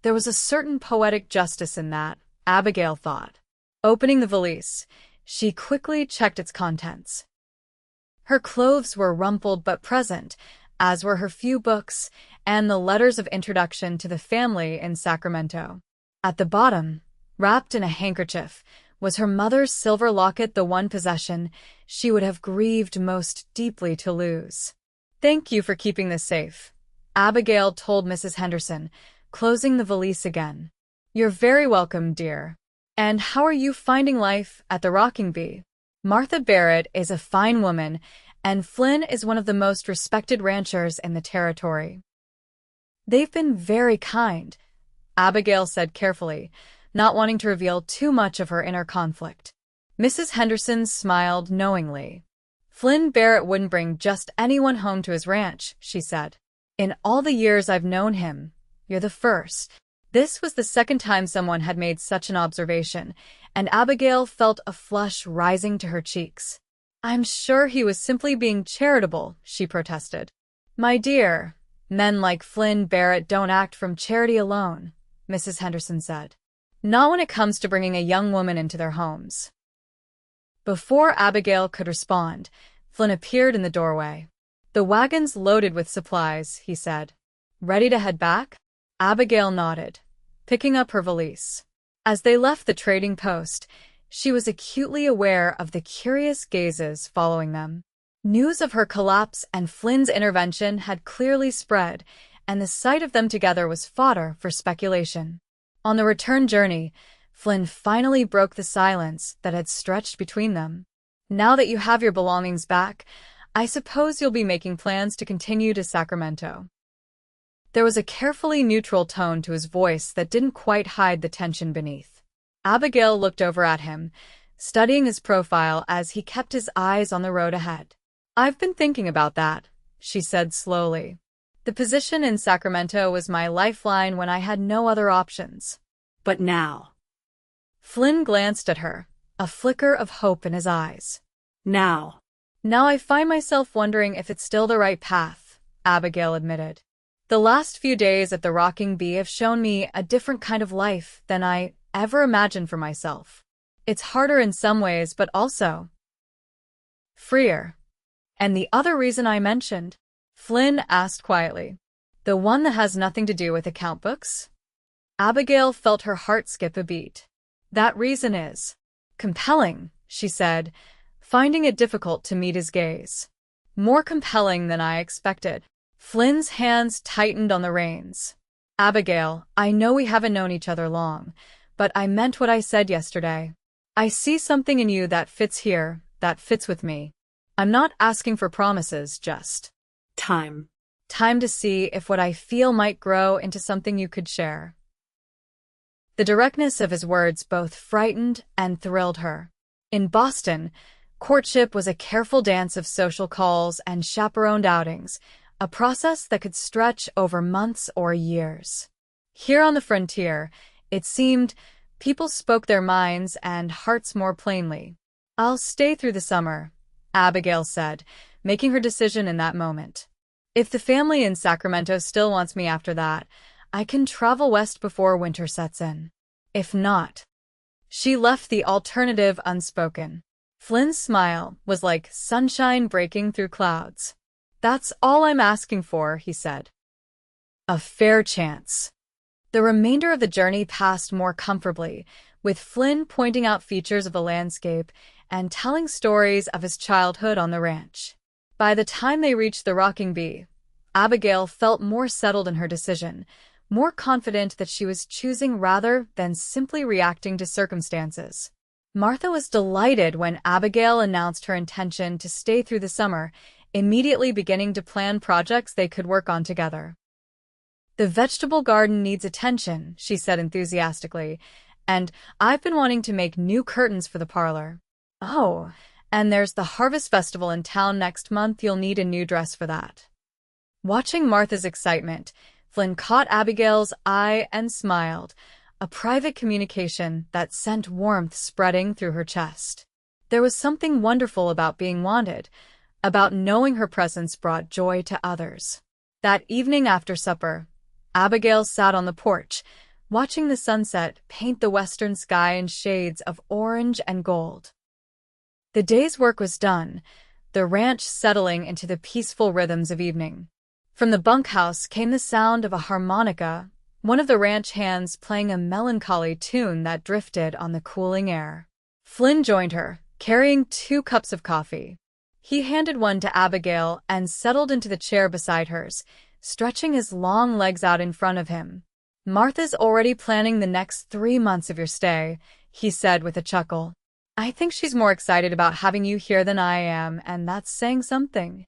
There was a certain poetic justice in that, Abigail thought. Opening the valise, she quickly checked its contents. Her clothes were rumpled but present, as were her few books and the letters of introduction to the family in Sacramento. At the bottom, wrapped in a handkerchief, was her mother's silver locket, the one possession she would have grieved most deeply to lose. "Thank you for keeping this safe," Abigail told Mrs. Henderson, closing the valise again. "You're very welcome, dear. And how are you finding life at the Rocking Bee? Martha Barrett is a fine woman, and Flynn is one of the most respected ranchers in the territory." "They've been very kind," Abigail said carefully, not wanting to reveal too much of her inner conflict. Mrs. Henderson smiled knowingly. "Flynn Barrett wouldn't bring just anyone home to his ranch," she said. "In all the years I've known him, you're the first." This was the second time someone had made such an observation, and Abigail felt a flush rising to her cheeks. "I'm sure he was simply being charitable," she protested. "My dear, men like Flynn Barrett don't act from charity alone," Mrs. Henderson said. "Not when it comes to bringing a young woman into their homes." Before Abigail could respond, Flynn appeared in the doorway. "The wagon's loaded with supplies," he said. "Ready to head back?" Abigail nodded, picking up her valise. As they left the trading post, she was acutely aware of the curious gazes following them. News of her collapse and Flynn's intervention had clearly spread, and the sight of them together was fodder for speculation. On the return journey, Flynn finally broke the silence that had stretched between them. "Now that you have your belongings back, I suppose you'll be making plans to continue to Sacramento." There was a carefully neutral tone to his voice that didn't quite hide the tension beneath. Abigail looked over at him, studying his profile as he kept his eyes on the road ahead. "I've been thinking about that," she said slowly. "The position in Sacramento was my lifeline when I had no other options. But now—" Flynn glanced at her, a flicker of hope in his eyes. Now I find myself wondering if it's still the right path," Abigail admitted. "The last few days at the Rocking Bee have shown me a different kind of life than I ever imagined for myself. It's harder in some ways, but also freer." "And the other reason I mentioned?" Flynn asked quietly. "The one that has nothing to do with account books?" Abigail felt her heart skip a beat. "That reason is compelling," she said, finding it difficult to meet his gaze. "More compelling than I expected." Flynn's hands tightened on the reins. "Abigail, I know we haven't known each other long, but I meant what I said yesterday. I see something in you that fits here, that fits with me. I'm not asking for promises, just time. Time to see if what I feel might grow into something you could share." The directness of his words both frightened and thrilled her. In Boston, courtship was a careful dance of social calls and chaperoned outings, a process that could stretch over months or years. Here on the frontier, it seemed, people spoke their minds and hearts more plainly. "I'll stay through the summer," Abigail said, making her decision in that moment. "If the family in Sacramento still wants me after that, I can travel west before winter sets in. If not..." She left the alternative unspoken. Flynn's smile was like sunshine breaking through clouds. "That's all I'm asking for," he said. A fair chance. The remainder of the journey passed more comfortably, with Flynn pointing out features of the landscape and telling stories of his childhood on the ranch. By the time they reached the rocking bee, Abigail felt more settled in her decision, more confident that she was choosing rather than simply reacting to circumstances. Martha was delighted when Abigail announced her intention to stay through the summer, immediately beginning to plan projects they could work on together. "The vegetable garden needs attention," she said enthusiastically, "and I've been wanting to make new curtains for the parlor. Oh, and there's the Harvest Festival in town next month. You'll need a new dress for that." Watching Martha's excitement, Flynn caught Abigail's eye and smiled, a private communication that sent warmth spreading through her chest. There was something wonderful about being wanted, about knowing her presence brought joy to others. That evening after supper, Abigail sat on the porch, watching the sunset paint the western sky in shades of orange and gold. The day's work was done, the ranch settling into the peaceful rhythms of evening. From the bunkhouse came the sound of a harmonica, one of the ranch hands playing a melancholy tune that drifted on the cooling air. Flynn joined her, carrying 2 cups of coffee. He handed one to Abigail and settled into the chair beside hers, stretching his long legs out in front of him. "Martha's already planning the next 3 months of your stay," he said with a chuckle. "I think she's more excited about having you here than I am, and that's saying something."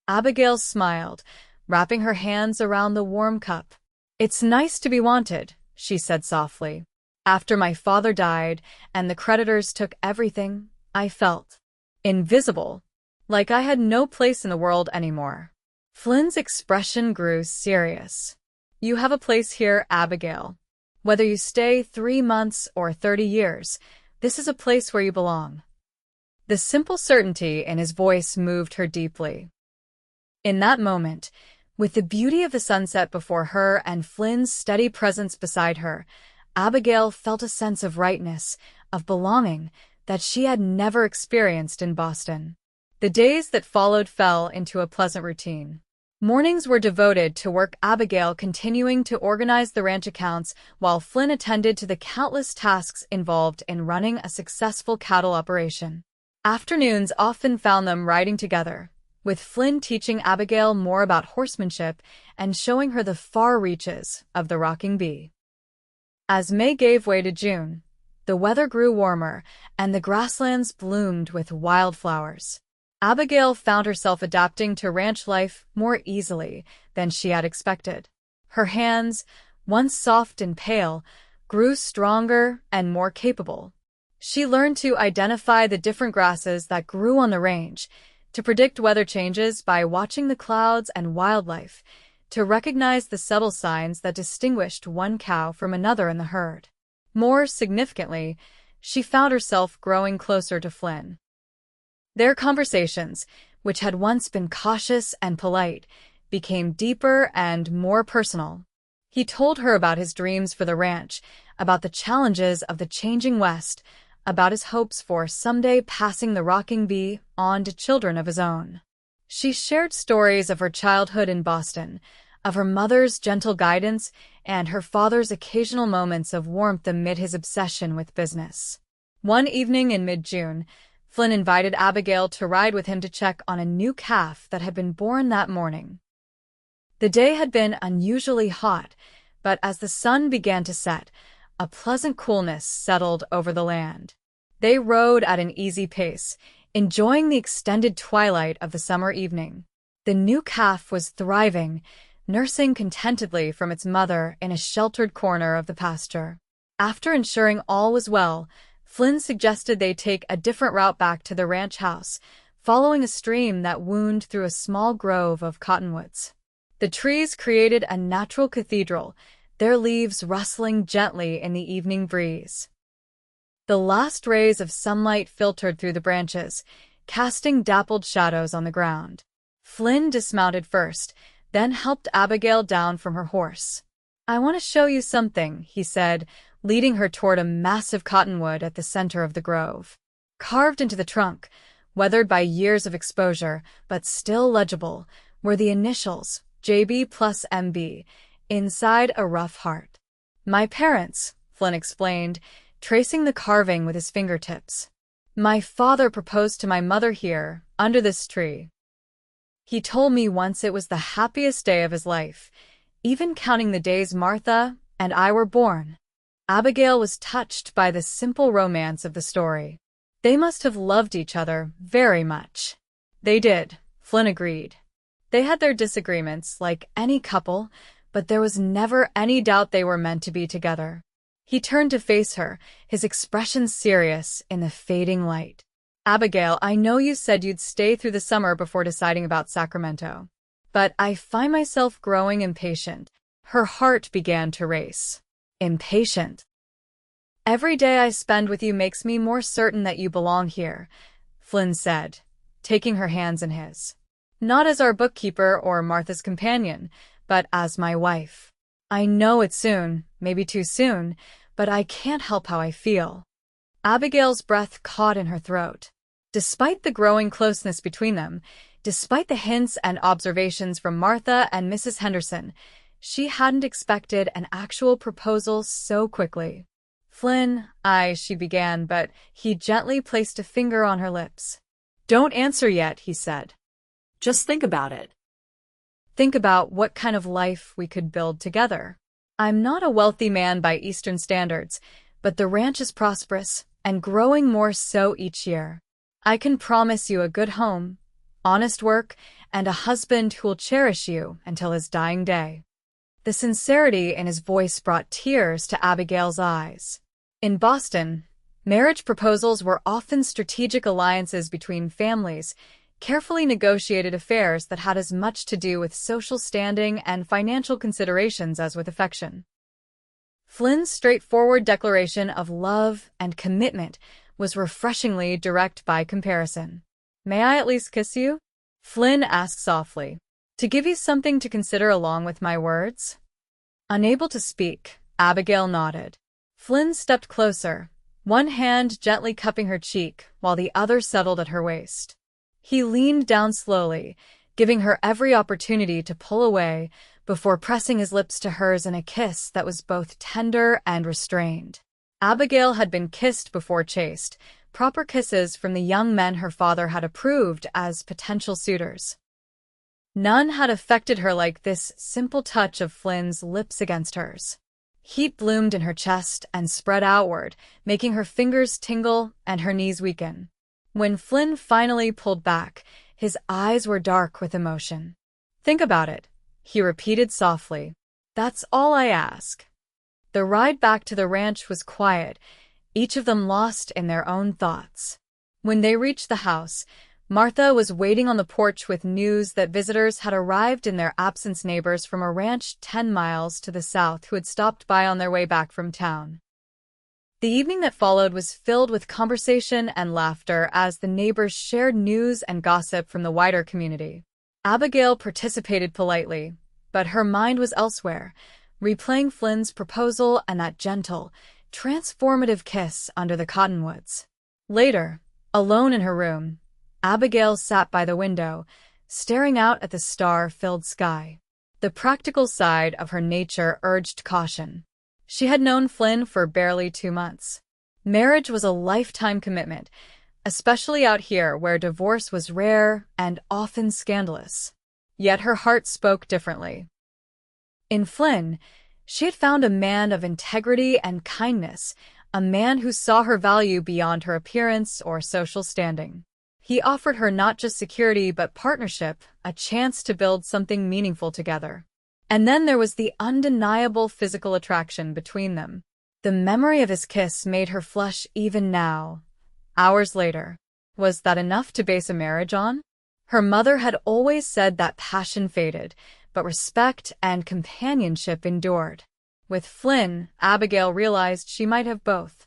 Abigail smiled, wrapping her hands around the warm cup. "It's nice to be wanted," she said softly. "After my father died and the creditors took everything, I felt invisible, like I had no place in the world anymore." Flynn's expression grew serious. "You have a place here, Abigail. Whether you stay 3 months or 30 years, this is a place where you belong." The simple certainty in his voice moved her deeply. In that moment, with the beauty of the sunset before her and Flynn's steady presence beside her, Abigail felt a sense of rightness, of belonging, that she had never experienced in Boston. The days that followed fell into a pleasant routine. Mornings were devoted to work, Abigail continuing to organize the ranch accounts while Flynn attended to the countless tasks involved in running a successful cattle operation. Afternoons often found them riding together, with Flynn teaching Abigail more about horsemanship and showing her the far reaches of the rocking bee. As May gave way to June, the weather grew warmer and the grasslands bloomed with wildflowers. Abigail found herself adapting to ranch life more easily than she had expected. Her hands, once soft and pale, grew stronger and more capable. She learned to identify the different grasses that grew on the range, to predict weather changes by watching the clouds and wildlife, to recognize the subtle signs that distinguished one cow from another in the herd. More significantly, she found herself growing closer to Flynn. Their conversations, which had once been cautious and polite, became deeper and more personal. He told her about his dreams for the ranch, about the challenges of the changing West, about his hopes for someday passing the rocking bee on to children of his own. She shared stories of her childhood in Boston, of her mother's gentle guidance and her father's occasional moments of warmth amid his obsession with business. One evening in mid-June, Flynn invited Abigail to ride with him to check on a new calf that had been born that morning. The day had been unusually hot, but as the sun began to set, a pleasant coolness settled over the land. They rode at an easy pace, enjoying the extended twilight of the summer evening. The new calf was thriving, nursing contentedly from its mother in a sheltered corner of the pasture. After ensuring all was well, Flynn suggested they take a different route back to the ranch house, following a stream that wound through a small grove of cottonwoods. The trees created a natural cathedral, their leaves rustling gently in the evening breeze. The last rays of sunlight filtered through the branches, casting dappled shadows on the ground. Flynn dismounted first, then helped Abigail down from her horse. "I want to show you something," he said, leading her toward a massive cottonwood at the center of the grove. Carved into the trunk, weathered by years of exposure, but still legible, were the initials, JB plus MB, inside a rough heart. "My parents," Flynn explained, tracing the carving with his fingertips. "My father proposed to my mother here, under this tree. He told me once it was the happiest day of his life, even counting the days Martha and I were born." Abigail was touched by the simple romance of the story. They must have loved each other very much. They did, Flynn agreed. They had their disagreements, like any couple, but there was never any doubt they were meant to be together. He turned to face her, his expression serious in the fading light. "Abigail, I know you said you'd stay through the summer before deciding about Sacramento. But I find myself growing impatient." Her heart began to race. Impatient. "Every day I spend with you makes me more certain that you belong here," Flynn said, taking her hands in his. "Not as our bookkeeper or Martha's companion, but as my wife. I know it's soon, maybe too soon, but I can't help how I feel." Abigail's breath caught in her throat. Despite the growing closeness between them, despite the hints and observations from Martha and Mrs. Henderson, she hadn't expected an actual proposal so quickly. "Flynn, she began, but he gently placed a finger on her lips. "Don't answer yet," he said. "Just think about it." "Think about what kind of life we could build together. I'm not a wealthy man by Eastern standards, but the ranch is prosperous and growing more so each year. I can promise you a good home, honest work, and a husband who will cherish you until his dying day." The sincerity in his voice brought tears to Abigail's eyes. In Boston, marriage proposals were often strategic alliances between families, carefully negotiated affairs that had as much to do with social standing and financial considerations as with affection. Flynn's straightforward declaration of love and commitment was refreshingly direct by comparison. "May I at least kiss you?" Flynn asked softly. "To give you something to consider along with my words?" Unable to speak, Abigail nodded. Flynn stepped closer, one hand gently cupping her cheek while the other settled at her waist. He leaned down slowly, giving her every opportunity to pull away before pressing his lips to hers in a kiss that was both tender and restrained. Abigail had been kissed before chaste, proper kisses from the young men her father had approved as potential suitors. None had affected her like this simple touch of Flynn's lips against hers. Heat bloomed in her chest and spread outward, making her fingers tingle and her knees weaken. When Flynn finally pulled back, his eyes were dark with emotion. "Think about it," he repeated softly. "That's all I ask." The ride back to the ranch was quiet, each of them lost in their own thoughts. When they reached the house, Martha was waiting on the porch with news that visitors had arrived in their absence, neighbors from a ranch 10 miles to the south who had stopped by on their way back from town. The evening that followed was filled with conversation and laughter as the neighbors shared news and gossip from the wider community. Abigail participated politely, but her mind was elsewhere, replaying Flynn's proposal and that gentle, transformative kiss under the cottonwoods. Later, alone in her room, Abigail sat by the window, staring out at the star-filled sky. The practical side of her nature urged caution. She had known Flynn for barely 2 months. Marriage was a lifetime commitment, especially out here where divorce was rare and often scandalous. Yet her heart spoke differently. In Flynn, she had found a man of integrity and kindness, a man who saw her value beyond her appearance or social standing. He offered her not just security but partnership, a chance to build something meaningful together. And then there was the undeniable physical attraction between them. The memory of his kiss made her flush even now, hours later. Was that enough to base a marriage on? Her mother had always said that passion faded, but respect and companionship endured. With Flynn, Abigail realized she might have both.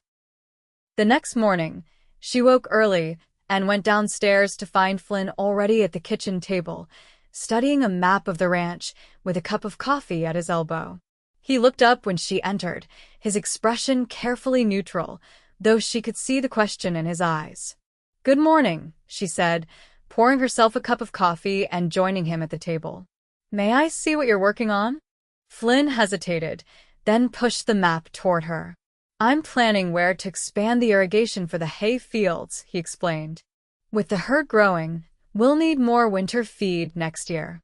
The next morning, she woke early and went downstairs to find Flynn already at the kitchen table, studying a map of the ranch with a cup of coffee at his elbow. He looked up when she entered, his expression carefully neutral, though she could see the question in his eyes. "Good morning," she said, pouring herself a cup of coffee and joining him at the table. "May I see what you're working on?" Flynn hesitated, then pushed the map toward her. "I'm planning where to expand the irrigation for the hay fields," he explained. "With the herd growing, we'll need more winter feed next year."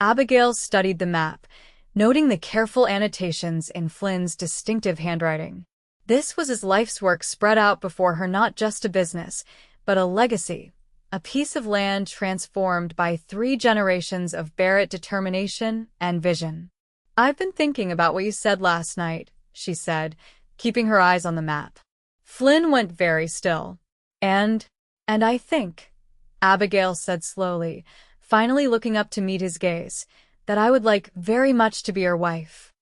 Abigail studied the map, noting the careful annotations in Flynn's distinctive handwriting. This was his life's work spread out before her, not just a business, but a legacy, a piece of land transformed by 3 generations of Barrett determination and vision. "I've been thinking about what you said last night," she said, keeping her eyes on the map. Flynn went very still. And I think," Abigail said slowly, finally looking up to meet his gaze, "that I would like very much to be your wife."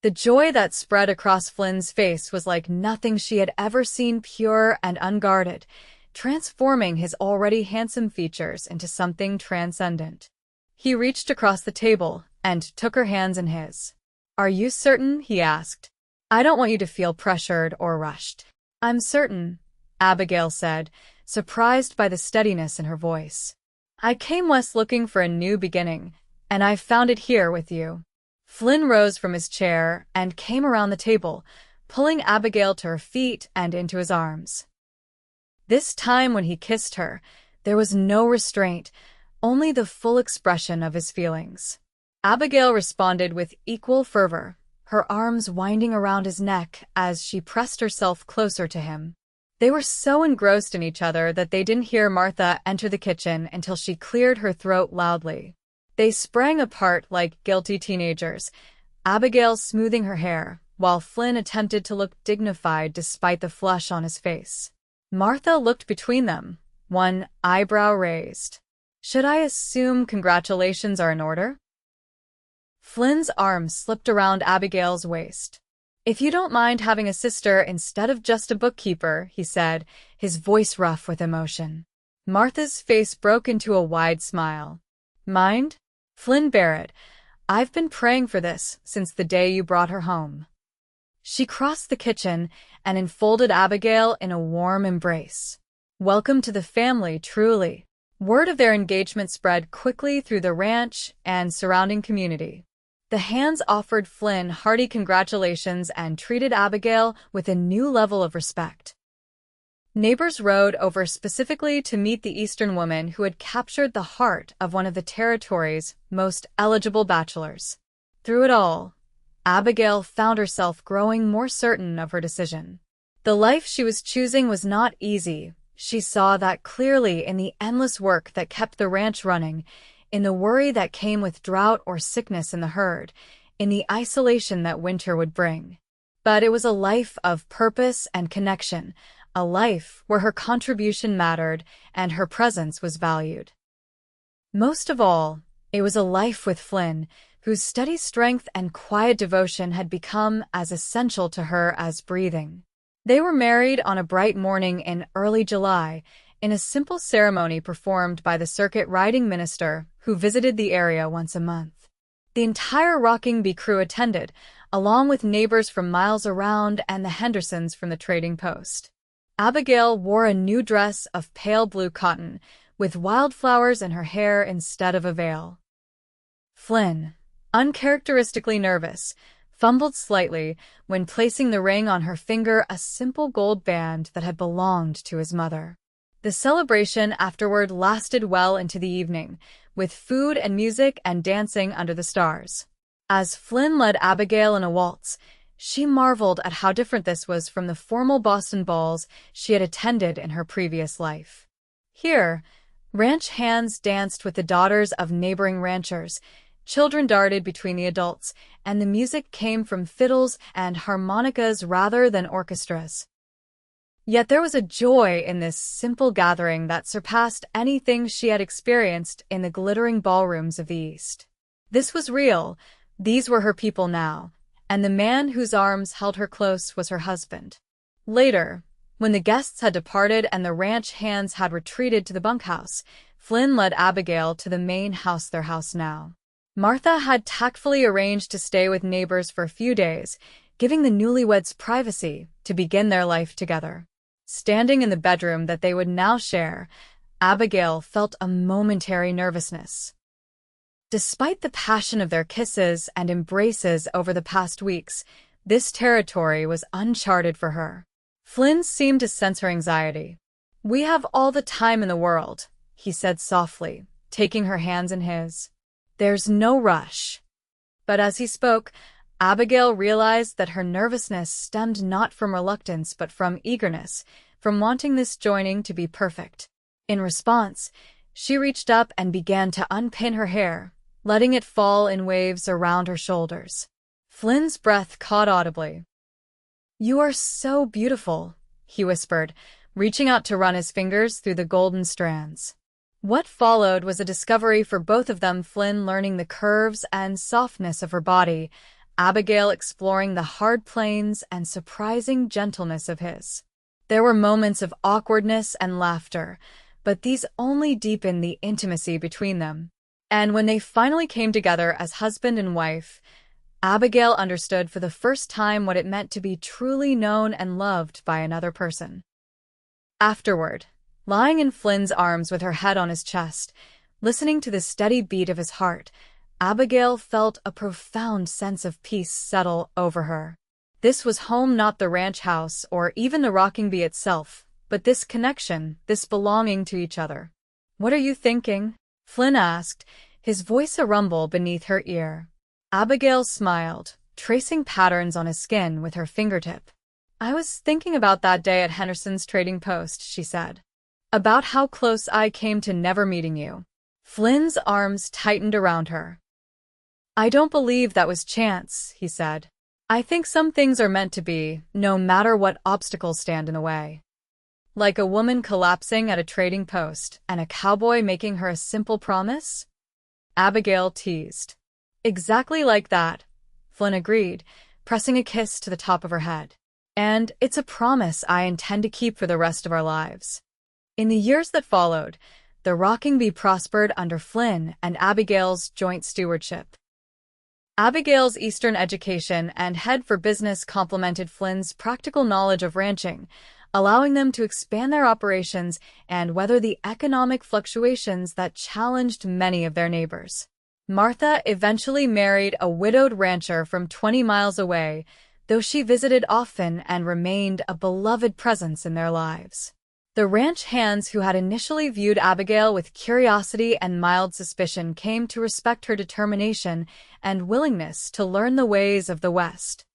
The joy that spread across Flynn's face was like nothing she had ever seen, pure and unguarded, transforming his already handsome features into something transcendent. He reached across the table and took her hands in his. "Are you certain?" he asked. "I don't want you to feel pressured or rushed." "I'm certain," Abigail said, surprised by the steadiness in her voice. "I came west looking for a new beginning, and I've found it here with you." Flynn rose from his chair and came around the table, pulling Abigail to her feet and into his arms. This time when he kissed her, there was no restraint, only the full expression of his feelings. Abigail responded with equal fervor, her arms winding around his neck as she pressed herself closer to him. They were so engrossed in each other that they didn't hear Martha enter the kitchen until she cleared her throat loudly. They sprang apart like guilty teenagers, Abigail smoothing her hair, while Flynn attempted to look dignified despite the flush on his face. Martha looked between them, one eyebrow raised. "Should I assume congratulations are in order?" Flynn's arm slipped around Abigail's waist. "If you don't mind having a sister instead of just a bookkeeper," he said, his voice rough with emotion. Martha's face broke into a wide smile. "Mind?" "Flynn Barrett, I've been praying for this since the day you brought her home." She crossed the kitchen and enfolded Abigail in a warm embrace. "Welcome to the family, truly." Word of their engagement spread quickly through the ranch and surrounding community. The hands offered Flynn hearty congratulations and treated Abigail with a new level of respect. Neighbors rode over specifically to meet the Eastern woman who had captured the heart of one of the territory's most eligible bachelors. Through it all, Abigail found herself growing more certain of her decision. The life she was choosing was not easy. She saw that clearly in the endless work that kept the ranch running, in the worry that came with drought or sickness in the herd, in the isolation that winter would bring. But it was a life of purpose and connection, a life where her contribution mattered and her presence was valued. Most of all, it was a life with Flynn, whose steady strength and quiet devotion had become as essential to her as breathing. They were married on a bright morning in early July, in a simple ceremony performed by the circuit riding minister who visited the area once a month. The entire Rocking Bee crew attended, along with neighbors from miles around and the Hendersons from the trading post. Abigail wore a new dress of pale blue cotton, with wildflowers in her hair instead of a veil. Flynn, uncharacteristically nervous, fumbled slightly when placing the ring on her finger, a simple gold band that had belonged to his mother. The celebration afterward lasted well into the evening, with food and music and dancing under the stars. As Flynn led Abigail in a waltz, she marveled at how different this was from the formal Boston balls she had attended in her previous life. Here, ranch hands danced with the daughters of neighboring ranchers, children darted between the adults, and the music came from fiddles and harmonicas rather than orchestras. Yet there was a joy in this simple gathering that surpassed anything she had experienced in the glittering ballrooms of the East. This was real, these were her people now, and the man whose arms held her close was her husband. Later, when the guests had departed and the ranch hands had retreated to the bunkhouse, Flynn led Abigail to the main house, their house now. Martha had tactfully arranged to stay with neighbors for a few days, giving the newlyweds privacy to begin their life together. Standing in the bedroom that they would now share, Abigail felt a momentary nervousness. Despite the passion of their kisses and embraces over the past weeks, this territory was uncharted for her. Flynn seemed to sense her anxiety. "We have all the time in the world," he said softly, taking her hands in his. "There's no rush." But as he spoke, Abigail realized that her nervousness stemmed not from reluctance but from eagerness, from wanting this joining to be perfect. In response, she reached up and began to unpin her hair, letting it fall in waves around her shoulders. Flynn's breath caught audibly. "You are so beautiful," he whispered, reaching out to run his fingers through the golden strands. What followed was a discovery for both of them, Flynn learning the curves and softness of her body, Abigail exploring the hard planes and surprising gentleness of his. There were moments of awkwardness and laughter, but these only deepened the intimacy between them. And when they finally came together as husband and wife, Abigail understood for the first time what it meant to be truly known and loved by another person. Afterward, lying in Flynn's arms with her head on his chest, listening to the steady beat of his heart, Abigail felt a profound sense of peace settle over her. This was home, not the ranch house or even the rocking bee itself, but this connection, this belonging to each other. "What are you thinking?" Flynn asked, his voice a rumble beneath her ear. Abigail smiled, tracing patterns on his skin with her fingertip. "I was thinking about that day at Henderson's trading post," she said. "About how close I came to never meeting you." Flynn's arms tightened around her. "I don't believe that was chance," he said. "I think some things are meant to be, no matter what obstacles stand in the way." Like a woman collapsing at a trading post and a cowboy making her a simple promise? Abigail teased. "Exactly like that," Flynn agreed, pressing a kiss to the top of her head. "And it's a promise I intend to keep for the rest of our lives." In the years that followed, the rocking bee prospered under Flynn and Abigail's joint stewardship. Abigail's Eastern education and head for business complemented Flynn's practical knowledge of ranching, allowing them to expand their operations and weather the economic fluctuations that challenged many of their neighbors. Martha eventually married a widowed rancher from 20 miles away, though she visited often and remained a beloved presence in their lives. The ranch hands who had initially viewed Abigail with curiosity and mild suspicion came to respect her determination and willingness to learn the ways of the West.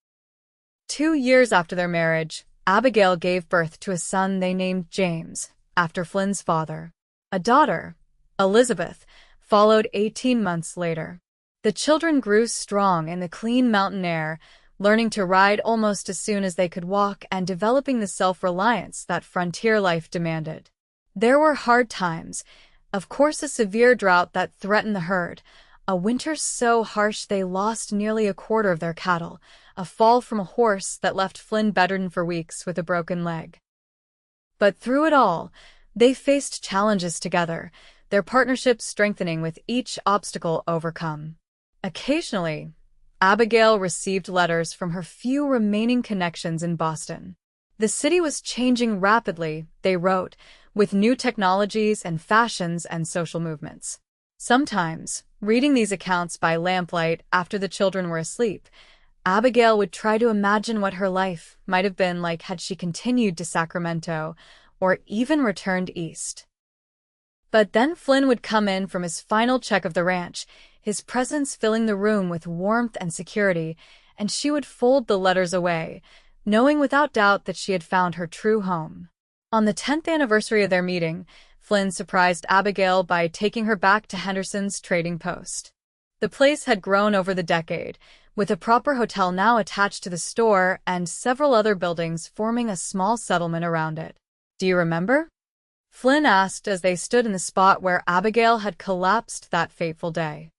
2 years after their marriage, Abigail gave birth to a son they named James, after Flynn's father. A daughter, Elizabeth, followed 18 months later. The children grew strong in the clean mountain air, learning to ride almost as soon as they could walk and developing the self-reliance that frontier life demanded. There were hard times, of course a severe drought that threatened the herd, a winter so harsh they lost nearly a quarter of their cattle, a fall from a horse that left Flynn bedridden for weeks with a broken leg. But through it all, they faced challenges together, their partnership strengthening with each obstacle overcome. Occasionally, Abigail received letters from her few remaining connections in Boston. The city was changing rapidly, they wrote, with new technologies and fashions and social movements. Sometimes, reading these accounts by lamplight after the children were asleep, Abigail would try to imagine what her life might have been like had she continued to Sacramento or even returned east. But then Flynn would come in from his final check of the ranch, his presence filling the room with warmth and security, and she would fold the letters away, knowing without doubt that she had found her true home. On the 10th anniversary of their meeting, Flynn surprised Abigail by taking her back to Henderson's trading post. The place had grown over the decade, with a proper hotel now attached to the store and several other buildings forming a small settlement around it. Do you remember? Flynn asked as they stood in the spot where Abigail had collapsed that fateful day.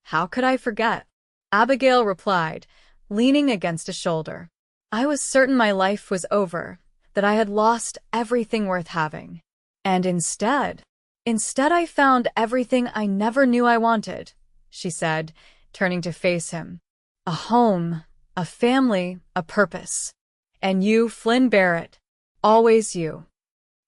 How could I forget? Abigail replied, leaning against a shoulder. I was certain my life was over, that I had lost everything worth having. And instead I found everything I never knew I wanted, she said, turning to face him. A home, a family, a purpose. And you, Flynn Barrett. Always you.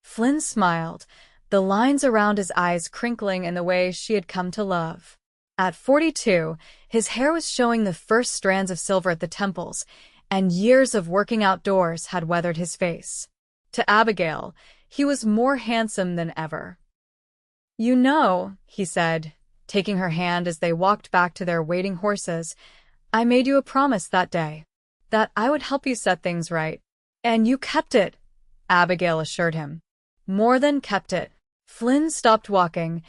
Flynn smiled, the lines around his eyes crinkling in the way she had come to love. At 42, his hair was showing the first strands of silver at the temples, and years of working outdoors had weathered his face. To Abigail, he was more handsome than ever. You know, he said, taking her hand as they walked back to their waiting horses, I made you a promise that day, that I would help you set things right. And you kept it, Abigail assured him. More than kept it. Flynn stopped walking,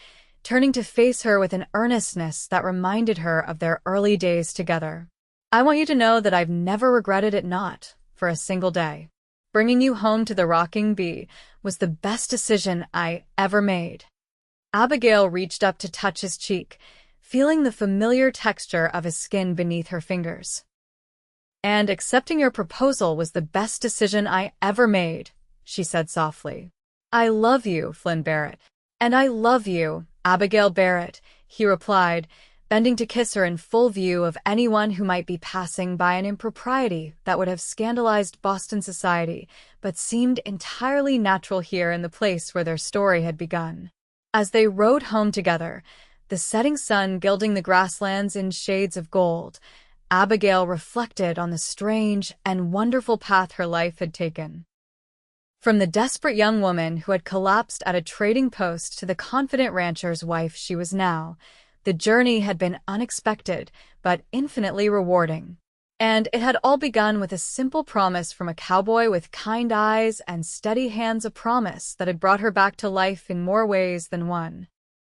turning to face her with an earnestness that reminded her of their early days together. I want you to know that I've never regretted it not, for a single day. Bringing you home to the Rocking Bee was the best decision I ever made. Abigail reached up to touch his cheek, feeling the familiar texture of his skin beneath her fingers. And accepting your proposal was the best decision I ever made, she said softly. I love you, Flynn Barrett. And I love you, Abigail Barrett, he replied, bending to kiss her in full view of anyone who might be passing by an impropriety that would have scandalized Boston society, but seemed entirely natural here in the place where their story had begun. As they rode home together, the setting sun gilding the grasslands in shades of gold, Abigail reflected on the strange and wonderful path her life had taken. From the desperate young woman who had collapsed at a trading post to the confident rancher's wife she was now, the journey had been unexpected but infinitely rewarding. And it had all begun with a simple promise from a cowboy with kind eyes and steady hands, a promise that had brought her back to life in more ways than one.